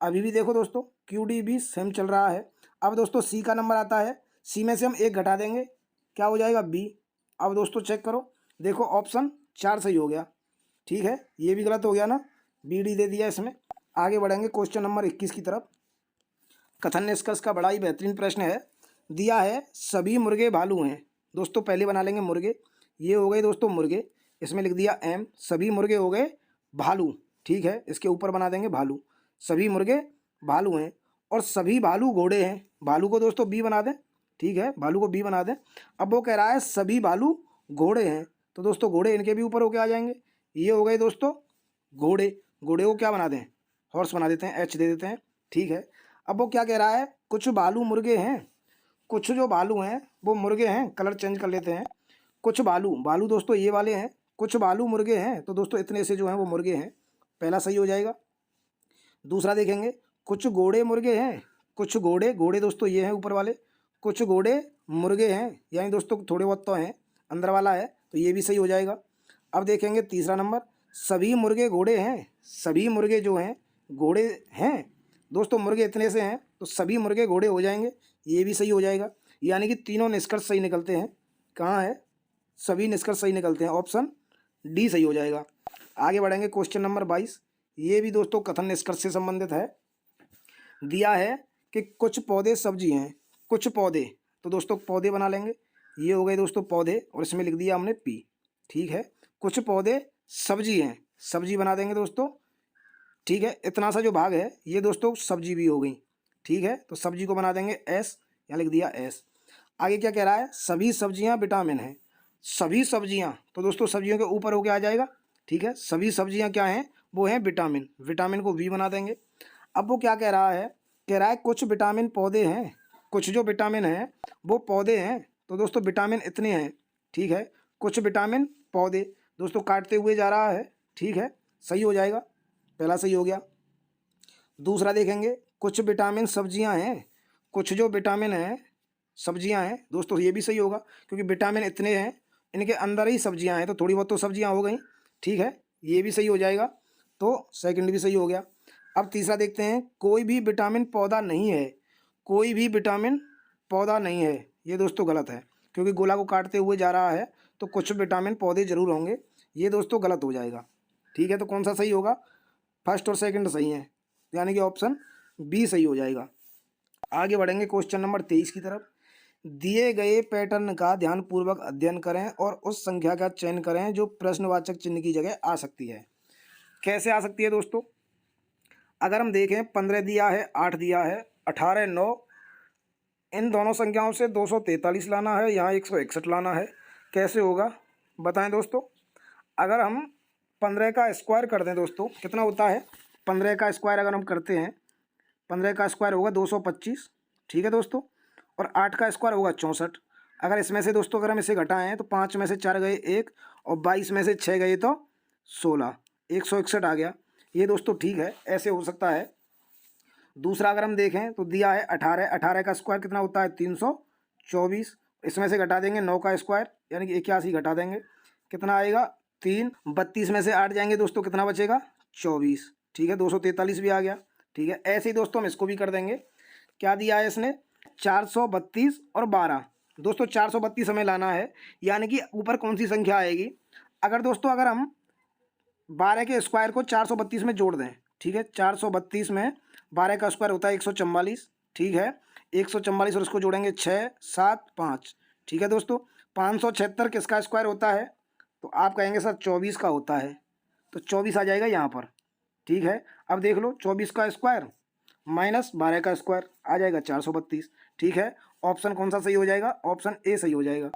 अभी भी देखो दोस्तों क्यू डी भी सेम चल रहा है। अब दोस्तों सी का नंबर आता है, सी में से हम एक घटा देंगे क्या हो जाएगा? बी। अब दोस्तों चेक करो, देखो ऑप्शन 4 सही हो गया। ठीक है, ये भी गलत हो गया ना, बी डी दे दिया इसमें। आगे बढ़ेंगे क्वेश्चन नंबर 21 की तरफ। कथन निष्कर्ष का बड़ा ही बेहतरीन प्रश्न है। दिया है सभी मुर्गे भालू हैं। दोस्तों पहले बना लेंगे मुर्गे, ये हो गए दोस्तों मुर्गे, इसमें लिख दिया एम। सभी मुर्गे हो गए भालू, ठीक है, इसके ऊपर बना देंगे भालू। सभी मुर्गे भालू हैं और सभी भालू घोड़े हैं। भालू को दोस्तों बी बना दें, ठीक है, भालू को बी बना दें। अब वो कह रहा है सभी भालू घोड़े हैं, तो दोस्तों घोड़े इनके भी ऊपर होके आ जाएंगे। ये हो गए दोस्तों घोड़े, घोड़े को क्या बना दें? हॉर्स बना देते हैं, एच दे देते हैं, ठीक है। अब वो क्या कह रहा है? कुछ भालू मुर्गे हैं, कुछ जो भालू हैं वो मुर्गे हैं। कलर चेंज कर लेते हैं। कुछ भालू, भालू दोस्तों ये वाले हैं, कुछ भालू मुर्गे हैं, तो दोस्तों इतने से जो हैं वो मुर्गे हैं, पहला सही हो जाएगा। दूसरा देखेंगे, कुछ घोड़े मुर्गे हैं, कुछ घोड़े, घोड़े दोस्तों ये हैं ऊपर वाले, कुछ घोड़े मुर्गे हैं, यानी दोस्तों थोड़े बहुत तो हैं, अंदर वाला है, तो ये भी सही हो जाएगा। अब देखेंगे तीसरा नंबर, सभी मुर्गे घोड़े हैं, सभी मुर्गे जो हैं घोड़े हैं। दोस्तों मुर्गे इतने से हैं तो सभी मुर्गे घोड़े हो जाएंगे, ये भी सही हो जाएगा। यानी कि तीनों निष्कर्ष सही निकलते हैं। कहाँ है? सभी निष्कर्ष सही निकलते हैं, ऑप्शन डी सही हो जाएगा। आगे बढ़ेंगे क्वेश्चन नंबर 22। ये भी दोस्तों कथन निष्कर्ष से संबंधित है। दिया है कि कुछ पौधे सब्जी हैं, कुछ पौधे, तो दोस्तों पौधे बना लेंगे। ये हो गए दोस्तों पौधे और इसमें लिख दिया हमने पी, ठीक है। कुछ पौधे सब्जी हैं, सब्जी बना देंगे दोस्तों, ठीक है। इतना सा जो भाग है ये दोस्तों सब्जी भी हो गई, ठीक है, तो सब्जी को बना देंगे एस, यहाँ लिख दिया एस। आगे क्या कह रहा है? सभी सब्जियां विटामिन हैं, सभी सब्जियां, तो दोस्तों सब्जियों के ऊपर होके आ जाएगा, ठीक है। सभी सब्जियां क्या हैं? वो हैं विटामिन, विटामिन को वी बना देंगे। अब वो क्या कह रहा है? कह रहा है कुछ विटामिन पौधे हैं, कुछ जो विटामिन हैं वो पौधे हैं, तो दोस्तों विटामिन इतने हैं, ठीक है। कुछ विटामिन पौधे, दोस्तों काटते हुए जा रहा है, ठीक है, सही हो जाएगा, पहला सही हो गया। दूसरा देखेंगे, कुछ विटामिन सब्जियां हैं, कुछ जो विटामिन हैं सब्जियां हैं, दोस्तों ये भी सही होगा क्योंकि विटामिन इतने हैं, इनके अंदर ही सब्जियां हैं, तो थोड़ी बहुत तो सब्जियां हो गई, ठीक है, ये भी सही हो जाएगा, तो सेकंड भी सही हो गया। अब तीसरा देखते हैं, कोई भी विटामिन पौधा नहीं है, कोई भी विटामिन पौधा नहीं है, ये दोस्तों गलत है। क्योंकि गोला को काटते हुए जा रहा है तो कुछ विटामिन पौधे जरूर होंगे। ये दोस्तों गलत हो जाएगा। ठीक है, तो कौन सा सही होगा? फर्स्ट और सेकंड सही है, यानी कि ऑप्शन बी सही हो जाएगा। आगे बढ़ेंगे क्वेश्चन नंबर 23 की तरफ। दिए गए पैटर्न का ध्यानपूर्वक अध्ययन करें और उस संख्या का चयन करें जो प्रश्नवाचक चिन्ह की जगह आ सकती है। कैसे आ सकती है दोस्तों? अगर हम देखें 15 दिया है, 8 दिया है, 18 9, इन दोनों संख्याओं से 243 लाना है, यहाँ 161 लाना है। कैसे होगा बताएं दोस्तों? अगर हम 15 का स्क्वायर कर दें दोस्तों, कितना होता है? 15 का स्क्वायर अगर हम करते हैं, 15 का स्क्वायर होगा 225। ठीक है दोस्तों, और 8 का स्क्वायर होगा 64। अगर इसमें से दोस्तों अगर हम इसे घटाएं तो 5 में से 4 गए 1, और 22 में से 6 गए तो 16, 161 आ गया। ये दोस्तों ठीक है, ऐसे हो सकता है। दूसरा अगर हम देखें तो दिया है 18, 18 का स्क्वायर कितना होता है? 324। इसमें से घटा देंगे 9 का स्क्वायर, यानी कि 81 घटा देंगे, कितना आएगा? 3। 32 में से 8 जाएंगे दोस्तों, कितना बचेगा? 24। ठीक है, 243 भी आ गया। ठीक है, ऐसे ही दोस्तों हम इसको भी कर देंगे। क्या दिया है इसने? 432 और 12। दोस्तों 432 हमें लाना है, यानी कि ऊपर कौन सी संख्या आएगी? अगर दोस्तों अगर हम 12 के स्क्वायर को 432 में जोड़ दें, ठीक है, 432 में 12 का स्क्वायर होता है 144। ठीक है, 144 और उसको जोड़ेंगे 6 7 5। ठीक है दोस्तों, 576 किसका स्क्वायर होता है? तो आप कहेंगे सर 24 का होता है, तो 24 आ जाएगा यहाँ पर। ठीक है, अब देख लो 24 का स्क्वायर माइनस 12 का स्क्वायर आ जाएगा 432। ठीक है, ऑप्शन कौन सा सही हो जाएगा? ऑप्शन ए सही हो जाएगा।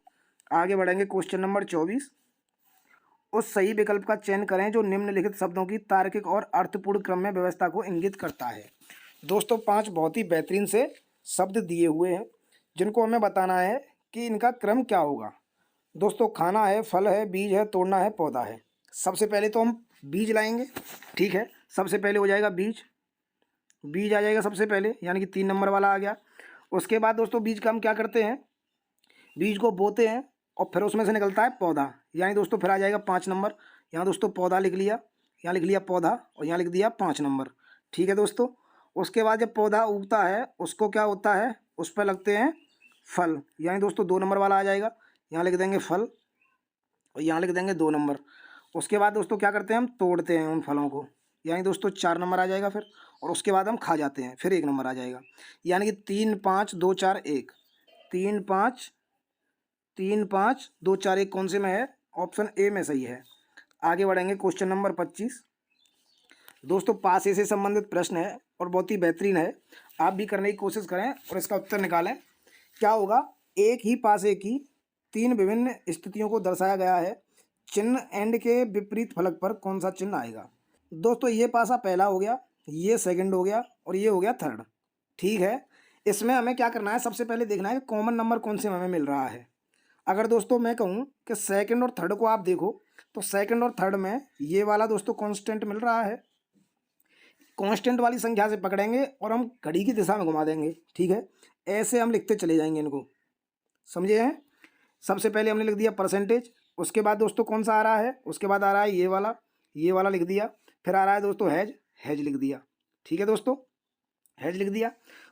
आगे बढ़ेंगे क्वेश्चन नंबर 24। उस सही विकल्प का चयन करें जो निम्नलिखित शब्दों की तार्किक और अर्थपूर्ण क्रम में व्यवस्था को इंगित करता है। दोस्तों 5 बहुत ही बेहतरीन से शब्द दिए हुए हैं, जिनको हमें बताना है कि इनका क्रम क्या होगा। दोस्तों खाना है, फल है, बीज है, तोड़ना है, पौधा है। सबसे पहले तो हम बीज लाएंगे। ठीक है, सबसे पहले हो जाएगा बीज, बीज आ जाएगा सबसे पहले, यानी कि 3 नंबर वाला आ गया। उसके बाद दोस्तों बीज का हम क्या करते हैं? बीज को बोते हैं और फिर उसमें से निकलता है पौधा, यानी दोस्तों फिर आ जाएगा 5 नंबर। यहाँ दोस्तों पौधा लिख लिया, यहाँ लिख लिया पौधा, और यहाँ लिख दिया 5 नंबर। ठीक है दोस्तों, उसके बाद जब पौधा उगता है उसको क्या होता है? उस पर लगते हैं फल, यानी दोस्तों 2 नंबर वाला आ जाएगा। यहाँ लिख देंगे फल और यहाँ लिख देंगे 2 नंबर। उसके बाद दोस्तों क्या करते हैं? हम तोड़ते हैं उन फलों को, यानी दोस्तों 4 नंबर आ जाएगा फिर, और उसके बाद हम खा जाते हैं, फिर 1 नंबर आ जाएगा। यानी कि 3 5 2 4 1, 3 5 3 5 2 4 1 कौन से में है? ऑप्शन ए में सही है। आगे बढ़ेंगे क्वेश्चन नंबर 25। दोस्तों पासे से संबंधित प्रश्न है और बहुत ही बेहतरीन है, आप भी करने की कोशिश करें और इसका उत्तर निकालें। क्या होगा? एक ही पासे की 3 विभिन्न स्थितियों को दर्शाया गया है, चिन्ह एंड के विपरीत फलक पर कौन सा चिन्ह आएगा? दोस्तों ये पासा पहला हो गया, ये सेकंड हो गया, और ये हो गया थर्ड। ठीक है, इसमें हमें क्या करना है? सबसे पहले देखना है कि कॉमन नंबर कौन से में हमें मिल रहा है। अगर दोस्तों मैं कहूँ कि सेकंड और थर्ड को आप देखो, तो सेकंड और थर्ड में ये वाला दोस्तों कांस्टेंट मिल रहा है। कांस्टेंट वाली संख्या से पकड़ेंगे और हम घड़ी की दिशा में घुमा देंगे। ठीक है, ऐसे हम लिखते चले जाएंगे इनको, समझे हैं? सबसे पहले हमने लिख दिया परसेंटेज, उसके बाद दोस्तों कौन सा आ रहा है? उसके बाद आ रहा है ये वाला लिख दिया, फिर आ रहा है दोस्तों हैज, हैज लिख दिया। ठीक है दोस्तों, हैज लिख दिया।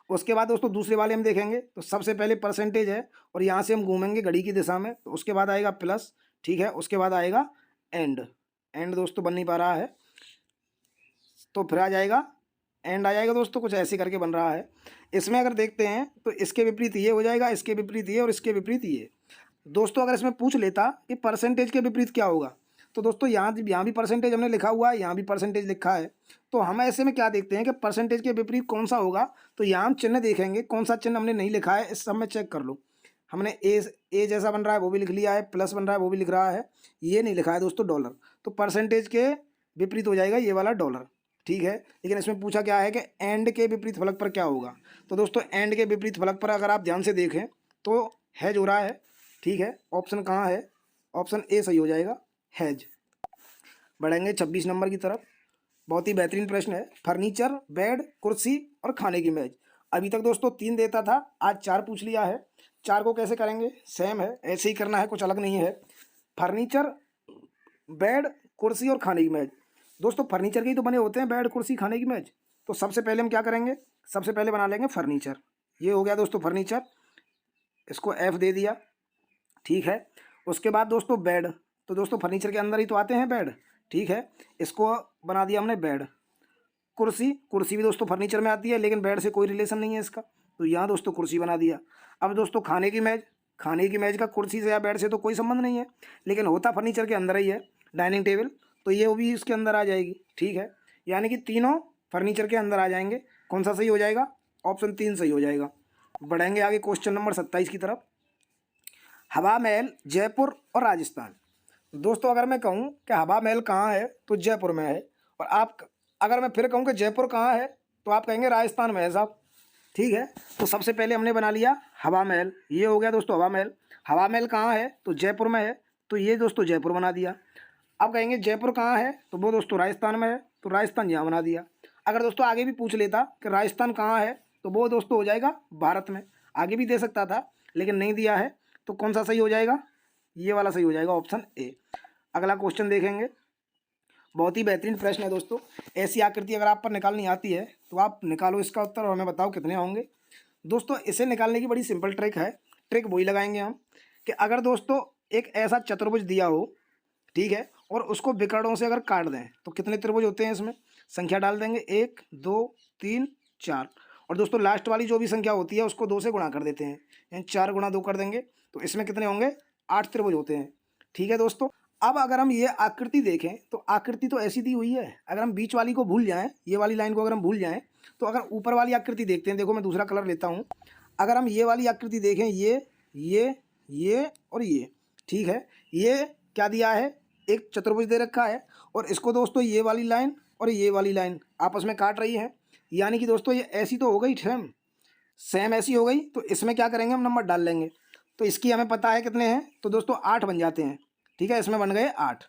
उसके बाद दोस्तों दूसरे वाले हम देखेंगे तो सबसे पहले परसेंटेज है, और यहाँ से हम घूमेंगे घड़ी की दिशा में, तो उसके बाद आएगा प्लस। ठीक है, उसके बाद आएगा एंड, एंड दोस्तों बन नहीं पा रहा है, तो फिर आ जाएगा एंड आ जाएगा दोस्तों, कुछ ऐसे करके बन रहा है। इसमें अगर देखते हैं तो इसके विपरीत ये हो जाएगा, इसके विपरीत ये, और इसके विपरीत ये। दोस्तों अगर इसमें पूछ लेता कि परसेंटेज के विपरीत क्या होगा, तो दोस्तों यहाँ भी परसेंटेज हमने लिखा हुआ है, यहाँ भी परसेंटेज लिखा है, तो हम ऐसे में क्या देखते हैं कि परसेंटेज के विपरीत कौन सा होगा। तो यहाँ हम चिन्ह देखेंगे, कौन सा चिन्ह हमने नहीं लिखा है इस सब में चेक कर लो। हमने ए जैसा बन रहा है वो भी लिख लिया है, प्लस बन रहा है वो भी लिख रहा है, ये नहीं लिखा है दोस्तों डॉलर, तो परसेंटेज के विपरीत हो जाएगा ये वाला डॉलर। ठीक है, लेकिन इसमें पूछा क्या है कि एंड के विपरीत फलक पर क्या होगा। तो दोस्तों एंड के विपरीत फलक पर अगर आप ध्यान से देखें तो हैज हो रहा है। ठीक है, ऑप्शन कहाँ है? ऑप्शन ए सही हो जाएगा, हैज। बढ़ेंगे 26 नंबर की तरफ। बहुत ही बेहतरीन प्रश्न है, फर्नीचर, बेड, कुर्सी और खाने की मेज। अभी तक दोस्तों 3 देता था, आज 4 पूछ लिया है। 4 को कैसे करेंगे? सेम है, ऐसे ही करना है, कुछ अलग नहीं है। फर्नीचर, बेड, कुर्सी और खाने की मेज। दोस्तों फर्नीचर के ही तो बने होते हैं बेड, कुर्सी, खाने की मेज। तो सबसे पहले हम क्या करेंगे? सबसे पहले बना लेंगे फर्नीचर। ये हो गया दोस्तों फर्नीचर, इसको एफ दे दिया। ठीक है। उसके बाद दोस्तों बेड, तो दोस्तों फर्नीचर के अंदर ही तो आते हैं बेड, ठीक है, इसको बना दिया हमने बेड। कुर्सी, कुर्सी भी दोस्तों फर्नीचर में आती है, लेकिन बेड से कोई रिलेशन नहीं है इसका, तो यहाँ दोस्तों कुर्सी बना दिया। अब दोस्तों खाने की मेज, खाने की मेज का कुर्सी से या बेड से तो कोई संबंध नहीं है, लेकिन होता फर्नीचर के अंदर ही है। डाइनिंग टेबल, तो ये भी इसके अंदर आ जाएगी, ठीक है। यानी कि तीनों फर्नीचर के अंदर आ जाएंगे। कौन सा सही हो जाएगा? ऑप्शन 3 सही हो जाएगा। बढ़ेंगे आगे क्वेश्चन नंबर 27 की तरफ। हवा महल जयपुर और राजस्थान। दोस्तों अगर मैं कहूँ कि हवा महल कहाँ है तो जयपुर में है, और आप अगर मैं फिर कहूँ कि जयपुर कहाँ है तो आप कहेंगे राजस्थान में है साहब, ठीक है। तो सबसे पहले हमने बना लिया हवा महल, ये हो गया दोस्तों हवा महल। हवा महल कहाँ है तो जयपुर में है, तो ये दोस्तों जयपुर बना दिया। अब कहेंगे जयपुर कहाँ है तो वो दोस्तों राजस्थान में है, तो राजस्थान यहाँ बना दिया। अगर दोस्तों आगे भी पूछ लेता कि राजस्थान कहाँ है तो वो दोस्तों हो जाएगा भारत में, आगे भी दे सकता था लेकिन नहीं दिया है, तो कौन सा सही हो जाएगा? ये वाला सही हो जाएगा, ऑप्शन ए। अगला क्वेश्चन देखेंगे, बहुत ही बेहतरीन प्रश्न है दोस्तों। ऐसी आकृति अगर आप पर निकालनी आती है तो आप निकालो इसका उत्तर और हमें बताओ कितने होंगे। दोस्तों इसे निकालने की बड़ी सिंपल ट्रिक है, ट्रिक वही लगाएंगे हम कि अगर दोस्तों एक ऐसा चतुर्भुज दिया हो, ठीक है, और उसको विकर्णों से अगर काट दें तो कितने त्रिभुज होते हैं, इसमें संख्या डाल देंगे 1 2 3 4, और दोस्तों लास्ट वाली जो भी संख्या होती है उसको 2 से गुणा कर देते हैं, यानी 4 गुणा 2 कर देंगे, तो इसमें कितने होंगे? 8 त्रिभुज होते हैं, ठीक है दोस्तों। अब अगर हम ये आकृति देखें तो आकृति तो ऐसी दी हुई है, अगर हम बीच वाली को भूल जाएं, ये वाली लाइन को अगर हम भूल जाएं, तो अगर ऊपर वाली आकृति देखते हैं, देखो मैं दूसरा कलर लेता हूँ, अगर हम ये वाली आकृति देखें, ये और ये, ठीक है, ये क्या दिया है? एक चतुर्भुज दे रखा है, और इसको दोस्तों ये वाली लाइन और ये वाली लाइन आपस में काट रही है, यानी कि दोस्तों ये ऐसी तो हो गई सेम, सेम ऐसी हो गई, तो इसमें क्या करेंगे हम? नंबर डाल लेंगे। तो इसकी हमें पता है कितने हैं, तो दोस्तों 8 बन जाते हैं, ठीक है, इसमें बन गए 8,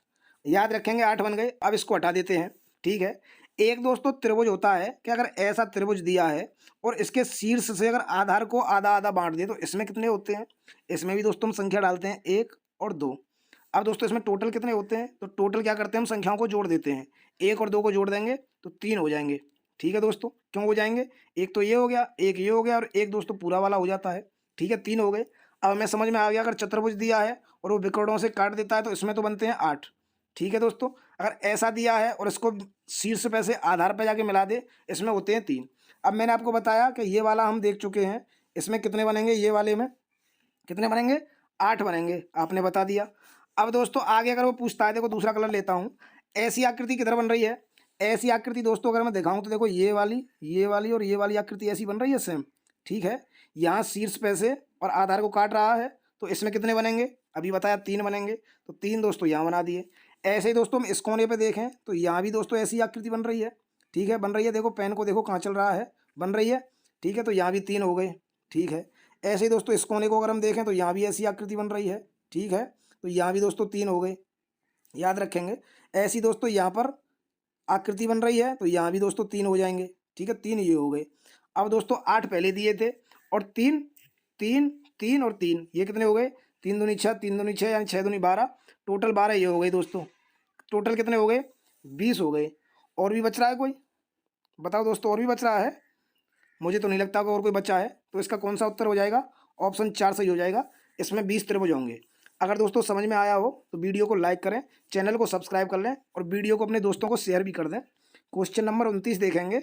याद रखेंगे 8 बन गए। अब इसको हटा देते हैं, ठीक है। एक दोस्तों त्रिभुज होता है कि अगर ऐसा त्रिभुज दिया है और इसके शीर्ष से अगर आधार को आधा आधा बांट दे तो इसमें कितने होते हैं? इसमें भी दोस्तों हम संख्या डालते हैं 1 और 2। अब दोस्तों इसमें टोटल कितने होते हैं? तो टोटल क्या करते हैं हम? संख्याओं को जोड़ देते हैं, 1 और 2 को जोड़ देंगे तो 3 हो जाएंगे, ठीक है दोस्तों। क्यों हो जाएंगे? एक तो ये हो गया, एक ये हो गया, और एक दोस्तों पूरा वाला हो जाता है, ठीक है, 3 हो गए। अब हमें समझ में आ गया, अगर चतुर्भुज दिया है और वो विकर्णों से काट देता है तो इसमें तो बनते हैं 8, ठीक है दोस्तों। अगर ऐसा दिया है और इसको शीर्ष पे से आधार पे जाके मिला दे, इसमें होते हैं 3। अब मैंने आपको बताया कि ये वाला हम देख चुके हैं, इसमें कितने बनेंगे? ये वाले में कितने बनेंगे? 8 बनेंगे, आपने बता दिया। अब दोस्तों आगे अगर वो पूछता है, देखो दूसरा कलर लेता हूँ, ऐसी आकृति किधर बन रही है? ऐसी आकृति दोस्तों अगर मैं दिखाऊं तो देखो ये वाली और ये वाली आकृति ऐसी बन रही है सेम, ठीक है। यहाँ शीर्ष पे से और आधार को काट रहा है, तो इसमें कितने बनेंगे? अभी बताया 3 बनेंगे, तो 3 दोस्तों यहाँ बना दिए। ऐसे ही दोस्तों हम इस कोने पे देखें तो यहाँ भी दोस्तों ऐसी आकृति बन रही है, ठीक है, बन रही है, देखो पेन को देखो कहाँ चल रहा है, बन रही है, ठीक है, तो यहाँ भी 3 हो गए, ठीक है। ऐसे ही दोस्तों इस कोने को अगर हम देखें तो यहाँ भी ऐसी आकृति बन रही है, ठीक है, तो यहाँ भी दोस्तों 3 हो गए, याद रखेंगे। ऐसी दोस्तों यहाँ पर आकृति बन रही है तो यहाँ भी दोस्तों 3 हो जाएंगे, ठीक है, 3 ये हो गए। अब दोस्तों 8 पहले दिए थे और 3 3 3 और 3, ये कितने हो गए? 3 दूनी 6, 3 दूनी 6, यानी 6 दूनी 12, टोटल 12 ये हो गए दोस्तों। टोटल कितने हो गए? 20 हो गए। और भी बच रहा है कोई? बताओ दोस्तों, और भी बच रहा है? मुझे तो नहीं लगता कि और कोई बचा है, तो इसका कौन सा उत्तर हो जाएगा? ऑप्शन 4 सही हो जाएगा। इसमें 20 त्रिभुज होंगे। अगर दोस्तों समझ में आया हो तो वीडियो को लाइक करें, चैनल को सब्सक्राइब कर लें और वीडियो को अपने दोस्तों को शेयर भी कर दें। क्वेश्चन नंबर 29 देखेंगे।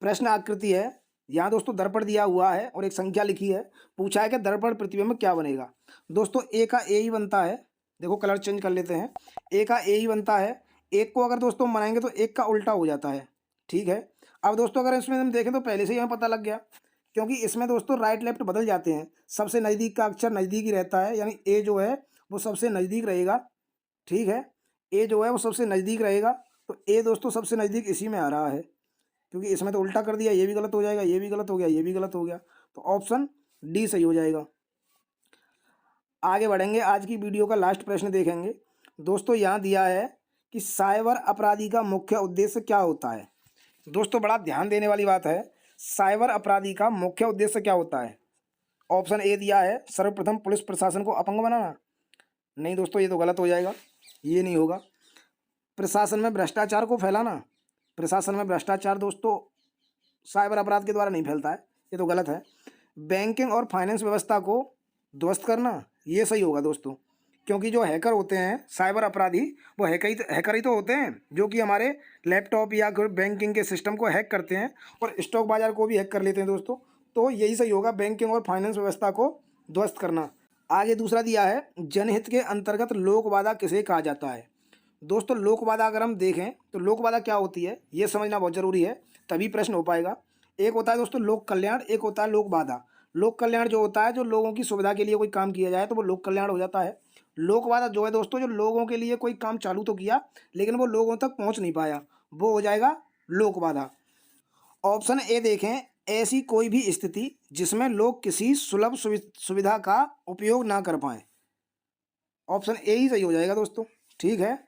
प्रश्न आकृति है, यहाँ दोस्तों दर्पण दिया हुआ है और एक संख्या लिखी है, पूछा है कि दर्पण प्रतिबिंब क्या बनेगा। दोस्तों ए का ए ही बनता है, देखो कलर चेंज कर लेते हैं, ए का ए ही बनता है। एक को अगर दोस्तों बनाएंगे तो एक का उल्टा हो जाता है, ठीक है। अब दोस्तों अगर इसमें हम देखें तो पहले से ही हमें पता लग गया, क्योंकि इसमें दोस्तों राइट लेफ्ट बदल जाते हैं, सबसे नज़दीक का अक्षर नज़दीक ही रहता है, यानी ए जो है वो सबसे नज़दीक रहेगा, ठीक है, ए जो है वो सबसे नज़दीक रहेगा, तो ए दोस्तों सबसे नज़दीक इसी में आ रहा है, क्योंकि इसमें तो उल्टा कर दिया, ये भी गलत हो जाएगा, ये भी गलत हो गया, ये भी गलत हो गया, तो ऑप्शन डी सही हो जाएगा। आगे बढ़ेंगे, आज की वीडियो का लास्ट प्रश्न देखेंगे। दोस्तों यहाँ दिया है कि साइबर अपराधी का मुख्य उद्देश्य क्या होता है। दोस्तों बड़ा ध्यान देने वाली बात है, साइबर अपराधी का मुख्य उद्देश्य क्या होता है। ऑप्शन ए दिया है सर्वप्रथम पुलिस प्रशासन को अपंग बनाना, नहीं दोस्तों ये तो गलत हो जाएगा, ये नहीं होगा। प्रशासन में भ्रष्टाचार को फैलाना, प्रशासन में भ्रष्टाचार दोस्तों साइबर अपराध के द्वारा नहीं फैलता है, ये तो गलत है। बैंकिंग और फाइनेंस व्यवस्था को ध्वस्त करना, ये सही होगा दोस्तों, क्योंकि जो हैकर होते हैं साइबर अपराधी, वो हैकर ही तो होते हैं जो कि हमारे लैपटॉप या फिर बैंकिंग के सिस्टम को हैक करते हैं और स्टॉक बाजार को भी हैक कर लेते हैं दोस्तों। तो यही सही होगा, बैंकिंग और फाइनेंस व्यवस्था को ध्वस्त करना। आगे दूसरा दिया है, जनहित के अंतर्गत लोक वादा किसे कहा जाता है। दोस्तों लोक वादा अगर हम देखें तो लोक वादा क्या होती है ये समझना बहुत जरूरी है, तभी प्रश्न हो पाएगा। एक होता है दोस्तों लोक कल्याण, एक होता है लोक वादा। लोक कल्याण जो होता है, जो लोगों की सुविधा के लिए कोई काम किया जाए तो वो लोक कल्याण हो जाता है। लोक वादा जो है दोस्तों, जो लोगों के लिए कोई काम चालू तो किया लेकिन वो लोगों तक पहुंच नहीं पाया, वो हो जाएगा लोक वादा। ऑप्शन ए देखें, ऐसी कोई भी स्थिति जिसमें लोग किसी सुलभ सुविधा का उपयोग ना कर पाए। ऑप्शन ए ही सही हो जाएगा दोस्तों। ठीक है,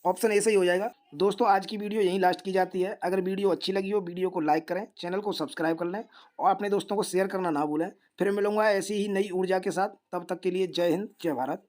ऑप्शन ए सही हो जाएगा। दोस्तों आज की वीडियो यहीं लास्ट की जाती है। अगर वीडियो अच्छी लगी हो, वीडियो को लाइक करें, चैनल को सब्सक्राइब कर लें और अपने दोस्तों को शेयर करना ना भूलें। फिर मिलूंगा ऐसी ही नई ऊर्जा के साथ, तब तक के लिए जय हिंद, जय भारत।